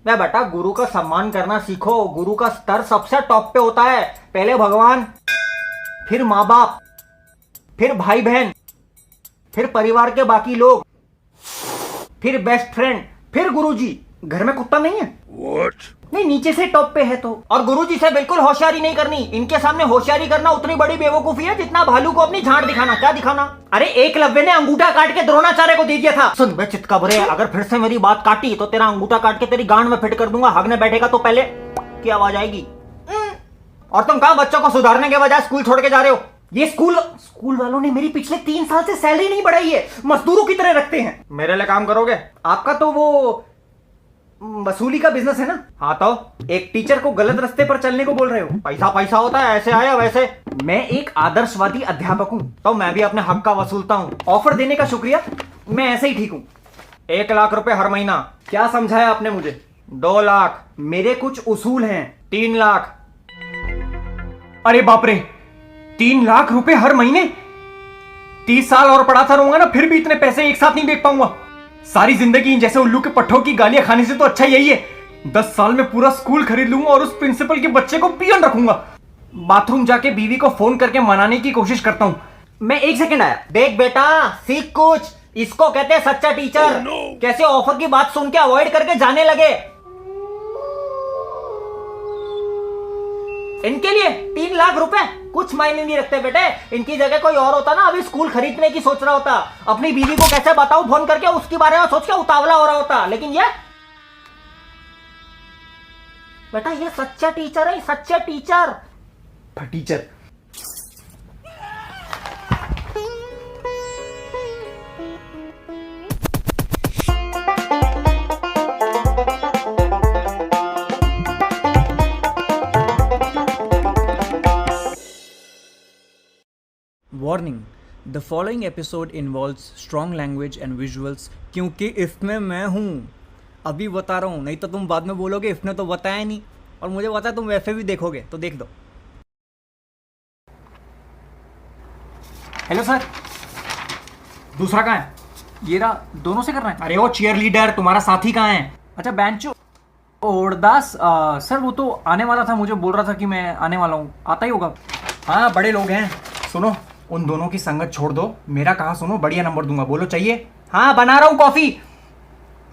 मैं बेटा गुरु का सम्मान करना सीखो। गुरु का स्तर सबसे टॉप पे होता है। पहले भगवान, फिर माँ बाप, फिर भाई बहन, फिर परिवार के बाकी लोग, फिर बेस्ट फ्रेंड, फिर गुरुजी। घर में कुत्ता नहीं है? नहीं, नीचे से टॉप पे है तो। और गुरुजी से बिल्कुल होशियारी नहीं करनी। इनके सामने होशियारी करना उतनी बड़ी बेवकूफी है जितना भालू को अपनी झाड़ दिखाना। क्या दिखाना? अरे एकलव्य ने अंगूठा काट के द्रोणाचार्य को दे दिया था। सुन बे चितकबरे, अगर फिर से मेरी बात काटी तो तेरा अंगूठा काट के तेरी गांड में फिट कर दूंगा। हगने बैठेगा तो पहले की आवाज आएगी। और तुम कहां बच्चों को सुधारने के बजाय स्कूल छोड़ के जा रहे हो? ये स्कूल वालों ने मेरी पिछले 3 साल से सैलरी नहीं बढ़ाई है। मजदूरों की तरह रखते हैं। मेरे लिए काम करोगे? आपका तो वो वसूली का बिजनेस है ना? हाँ तो एक टीचर को गलत रास्ते पर चलने को बोल रहे हो? पैसा पैसा होता है, ऐसे आया वैसे। मैं एक आदर्शवादी अध्यापक हूँ तो मैं भी अपने हक का वसूलता हूँ। ऑफर देने का शुक्रिया, मैं ऐसे ही ठीक हूँ। 1 लाख रुपए हर महीना। क्या समझाया आपने मुझे? 2 लाख। मेरे कुछ उसूल हैं। 3 लाख। अरे बाप रे, 3 लाख रुपए हर महीने? 30 साल और पढ़ाता रहूंगा ना फिर भी इतने पैसे एक साथ नहीं देख पाऊंगा। सारी जिंदगी इन जैसे उल्लू के पट्ठों की गालियां खाने से तो अच्छा यही है 10 साल में पूरा स्कूल खरीद लूंगा और उस प्रिंसिपल के बच्चे को पियन रखूंगा। बाथरूम जाके बीवी को फोन करके मनाने की कोशिश करता हूं। मैं 1 सेकंड आया। देख बेटा, सीख कुछ। इसको कहते हैं सच्चा टीचर। कैसे ऑफर की बात सुन के अवॉइड करके जाने लगे। इनके लिए 3 लाख रुपए कुछ मायने नहीं रखते बेटे। इनकी जगह कोई और होता ना अभी स्कूल खरीदने की सोच रहा होता। अपनी बीवी को कैसे बताऊं फोन करके, उसके बारे में सोच के उतावला हो रहा होता। लेकिन ये बेटा, ये सच्चा टीचर है, सच्चा teacher. Teacher Warning: The following episode involves strong language and visuals क्योंकि इसमें मैं हूँ। अभी बता रहा हूँ, नहीं तो तुम बाद में बोलोगे इसने तो बताया नहीं, और मुझे पता है तुम वैसे भी देखोगे, तो देख दो। हेलो सर, दूसरा कहाँ है? ये रहा, दोनों से करना है। अरे वो चीयर लीडर तुम्हारा साथी कहाँ है? अच्छा बेंचो ओरदास सर, वो तो आने वाला था, मुझे बोल रहा था कि मैं आने वाला हूँ, आता ही होगा। हाँ बड़े लोग हैं। सुनो, उन दोनों की संगत छोड़ दो, मेरा कहा सुनो, बढ़िया नंबर दूंगा। बोलो चाहिए? हाँ बना रहा हूँ कॉफी।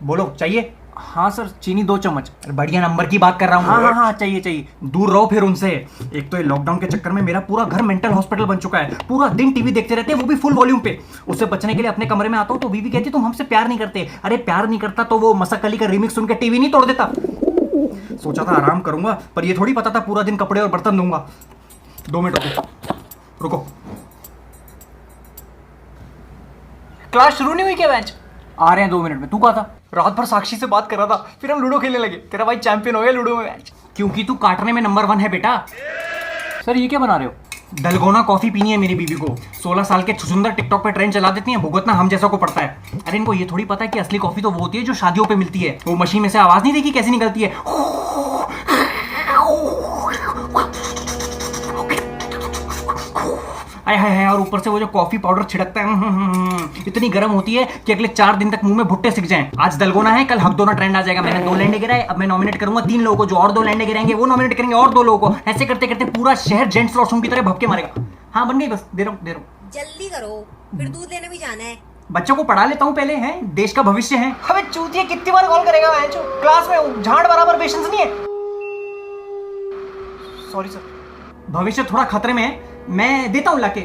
बोलो चाहिए? हाँ सर, चीनी 2 चम्मच। बढ़िया नंबर की बात कर रहा हूँ। हाँ हाँ हाँ, चाहिए चाहिए। दूर रहो फिर उनसे। एक तो ये लॉकडाउन के चक्कर में मेरा पूरा घर मेंटल हॉस्पिटल बन चुका है। पूरा दिन टीवी देखते रहते हैं, वो भी फुल वॉल्यूम पे। उससे बचने के लिए अपने कमरे में आता हूँ तो बीवी कहती तुम हमसे प्यार नहीं करते। अरे प्यार नहीं करता तो वो मसक अली का रिमिक्स सुन के टीवी नहीं तोड़ देता। सोचा था आराम करूंगा, पर ये थोड़ी पता था पूरा दिन कपड़े और बर्तन दूंगा। 2 मिनट रुको। क्लास शुरू नहीं हुई क्या बैच? आ रहे हैं 2 मिनट में। तू कहा था? रात भर साक्षी से बात कर रहा था, फिर हम लूडो खेलने लगे। तेरा भाई चैंपियन हो गया लूडो में मैच। क्योंकि तू काटने में नंबर 1 है बेटा। सर ये क्या बना रहे हो? दलगोना कॉफी पीनी है मेरी बीवी को। 16 साल के छुछुंदर टिकटॉक पे ट्रेंड चला देती हैं, भुगतना हम जैसा को पड़ता है। अरे इनको ये थोड़ी पता है कि असली कॉफी तो वो होती है जो शादियों पे मिलती है। वो मशीन में से आवाज नहीं देखी कैसी निकलती है? आय हाय हाय, और ऊपर से वो जो कॉफी पाउडर छिड़कता है, इतनी गर्म होती है कि अगले 4 दिन तक मुंह में भुट्टे सिक जाएं। आज दलगोना है, कल हकदोना ट्रेंड आ जाएगा। मैंने 2 लैंडे गिराए, अब मैं नॉमिनेट करूंगा 3 लोगों को। जो और 2 लैंडे गिराएंगे वो नॉमिनेट करेंगे और 2 लोगों को। ऐसे करते करते पूरा शहर जेंट्स वॉशरूम की तरह भपके मारेगा। हाँ बन गई, बस दे रहा हूँ। जल्दी करो, फिर दूध लेने भी जाना है। बच्चों को पढ़ा लेता हूँ पहले, हैं देश का भविष्य है। हमें चूतिया कितनी बार कॉल करेगा? मैं क्लास में हूँ, झाड़ बराबर पेशेंस नहीं है। सॉरी सर, भविष्य थोड़ा खतरे में है। मैं देता हूँ लाके,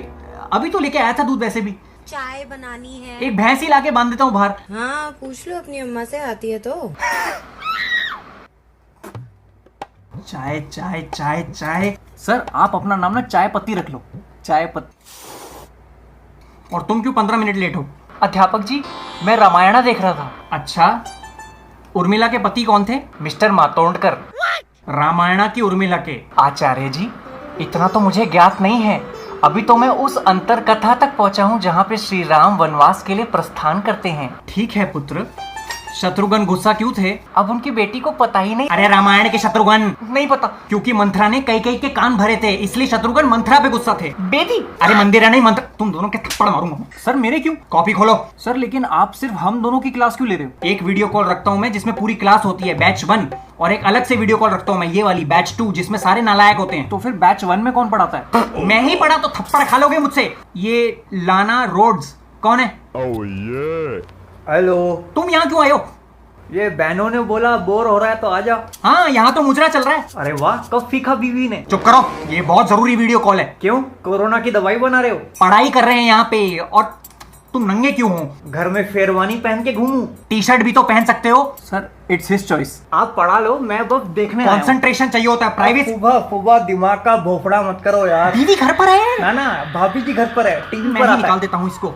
अभी तो लेके आया था दूध। वैसे भी चाय बनानी है। एक भैंस ही लाके बांध देता हूँ बाहर। हाँ पूछ लो अपनी अम्मा से, आती है तो। चाय चाय चाय चाय। सर आप अपना नाम ना चाय पत्ती रख लो। चाय पत्ती। और तुम क्यों 15 मिनट लेट हो? अध्यापक जी, मैं रामायणा देख रहा था। अच्छा, उर्मिला के पति कौन थे? मिस्टर मातोंडकर। रामायणा की उर्मिला के। आचार्य जी, इतना तो मुझे ज्ञात नहीं है। अभी तो मैं उस अंतर कथा तक पहुंचा हूं जहां पे श्री राम वनवास के लिए प्रस्थान करते हैं। ठीक है पुत्र, शत्रुघ्न गुस्सा क्यों थे? अब उनकी बेटी को पता ही नहीं। अरे रामायण के शत्रुघ्न नहीं पता। क्योंकि मंथरा ने कई के कान भरे थे, इसलिए शत्रुघ्न मंथरा पे गुस्सा थे। बेटी? अरे मंदिरा नहीं मंत्र। तुम दोनों के थप्पड़ मारूंगा। सर मेरे क्यों? कॉपी खोलो। सर लेकिन आप सिर्फ हम दोनों की क्लास क्यों ले रहे हो? एक वीडियो कॉल रखता हूं मैं जिसमें पूरी क्लास होती है, बैच 1, और एक अलग से वीडियो कॉल रखता हूं मैं, ये वाली बैच 2, जिसमें सारे नालायक होते हैं। तो फिर बैच 1 में कौन पढ़ाता है? मैं ही पढ़ा तो थप्पड़ खा लोगे मुझसे। ये लाना रोड्स कौन है? हेलो, तुम यहाँ क्यों आए हो? ये बहनों ने बोला बोर हो रहा है तो आ जा। हाँ, यहाँ तो मुजरा चल रहा है। अरे वाह, कब सीखा बीवी ने? चुप करो, ये बहुत जरूरी वीडियो कॉल है। क्यों, कोरोना की दवाई बना रहे हो? पढ़ाई कर रहे हैं यहाँ पे, और तुम नंगे क्यों हो? घर में शेरवानी पहन के घूमूं? टी शर्ट भी तो पहन सकते हो। Sir it's his choice. आप पढ़ा लो, मैं बस देखने आया हूं। कंसंट्रेशन चाहिए होता है, प्राइवेट। सुबह दिमाग का भोपड़ा मत करो यार। दीदी घर पर है? ना ना, भाभी जी घर पर है, टीवी मैं पर ही आता निकाल है। देता हूँ इसको।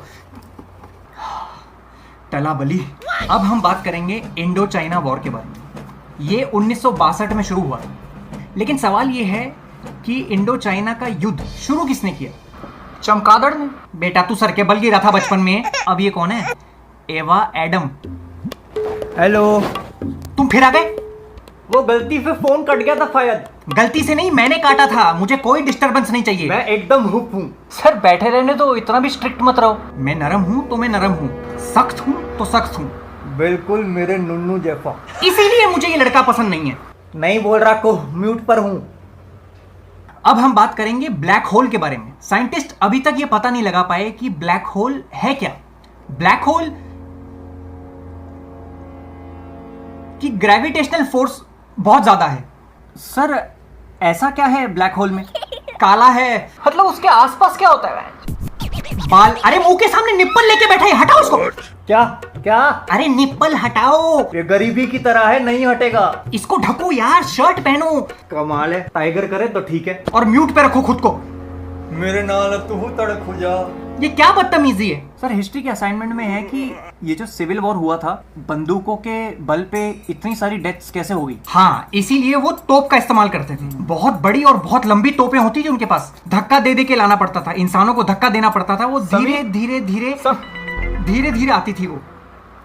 टला बली। अब हम बात करेंगे इंडो चाइना वॉर के बारे में। ये 1962 में शुरू हुआ, लेकिन सवाल ये है कि इंडो चाइना का युद्ध शुरू किसने किया? चमगादड़ ने। बेटा तू सर के बल गिरा था बचपन में। अब ये कौन है? एवा एडम। हेलो। तुम फिर आ गए? वो गलती से फोन कट गया था शायद। गलती से नहीं, मैंने काटा था। मुझे कोई डिस्टरबेंस नहीं चाहिए। मैं एकदम हुप हूँ। सर बैठे रहने दो, इतना भी स्ट्रिक्ट मत रहो। मैं नरम हूँ तो मैं नरम हूँ, सख्त हूँ तो सख्त हूँ। बिल्कुल मेरे नुन्नू जैसा। इसीलिए मुझे ये लड़का पसंद नहीं है। नहीं बोल रहा को, म्यूट पर हूँ। अब हम बात करेंगे ब्लैक होल के बारे में। साइंटिस्ट अभी तक ये पता नहीं लगा पाए कि ब्लैक होल है क्या। ब्लैक होल की ग्रेविटेशनल फोर्स बहुत ज्यादा है। सर ऐसा क्या है ब्लैक होल में? काला है। मतलब उसके आसपास क्या होता है? बाल। अरे मुंह के सामने निप्पल लेके बैठा है, हटाओ उसको। क्या क्या? अरे निप्पल हटाओ। ये गरीबी की तरह है, नहीं हटेगा। इसको ढको यार, शर्ट पहनो। कमाल है, टाइगर करे तो ठीक है। और म्यूट पे रखो खुद को। मेरे नाल तू तड़क हो जा। ये क्या बदतमीजी है? सर हिस्ट्री के असाइनमेंट में है कि ये जो सिविल वॉर हुआ था, बंदूकों के बल पे इतनी सारी डेथ्स कैसे हो गई? हाँ, इसीलिए वो तोप का इस्तेमाल करते थे। बहुत बड़ी और बहुत लंबी तोपें होती थी उनके पास। धक्का दे दे के लाना पड़ता था, इंसानों को धक्का देना पड़ता था। वो धीरे धीरे धीरे आती थी वो।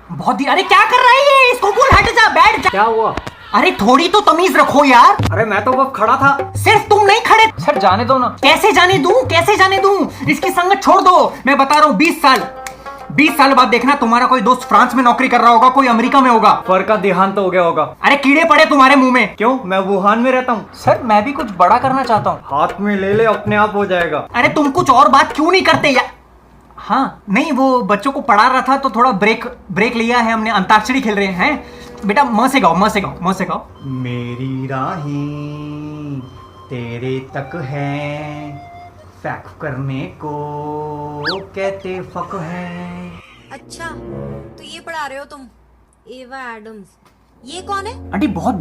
बहुत धीरे। अरे क्या कर रहा है ये? इसको बोल हट जा, बैठ जा। क्या हुआ? अरे थोड़ी तो तमीज रखो यार। अरे मैं तो बस खड़ा था। सिर्फ तुम नहीं खड़े। सर जाने दो ना। कैसे जाने दूं? कैसे जाने दूं? इसकी संगत छोड़ दो। मैं बता रहा हूँ 20 साल बाद देखना तुम्हारा कोई दोस्त फ्रांस में नौकरी कर रहा होगा, कोई अमेरिका में होगा। फर का देहांत हो गया होगा। अरे कीड़े पड़े तुम्हारे मुंह में। क्यों? मैं वुहान में रहता हूँ। सर मैं भी कुछ बड़ा करना चाहता हूँ। हाथ में ले ले, अपने आप हो जाएगा। अरे तुम कुछ और बात क्यों नहीं करते यार? हाँ नहीं, वो बच्चों को पढ़ा रहा था तो थोड़ा ब्रेक लिया है हमने। अंताक्षरी खेल रहे हैं। बेटा म से गाओ, म से गाओ, म से गाओ। मेरी राहें तेरे तक है, फैक करने को कहते फक है। अच्छा, तो ये पढ़ा रहे हो तुम? एवा एडम्स, ये कौन है? आंटी बहुत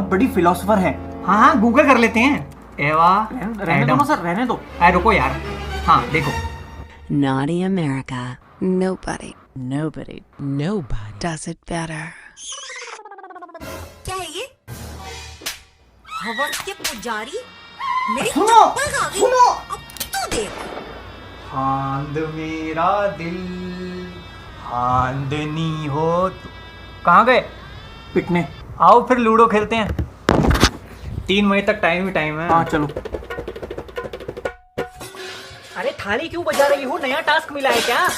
बड़ी फिलोसोफर है। हाँ हाँ, गूगल कर लेते हैं। एवा रहने दो ना सर, रहने दो। रुको यार। हाँ देखो। Naughty America. Nobody does it better. क्या है ये? हवस के पुजारी? मेरी सुनो, चप्पल खा गई। सुनो। अब तू देख। हांद मेरा दिल हांदनी हो। कहाँ गए? पिटने। आओ फिर लूडो खेलते हैं। 3 बजे तक टाइम है। हाँ चलो। अरे थाली क्यों बजा रही हो? नया टास्क मिला है क्या?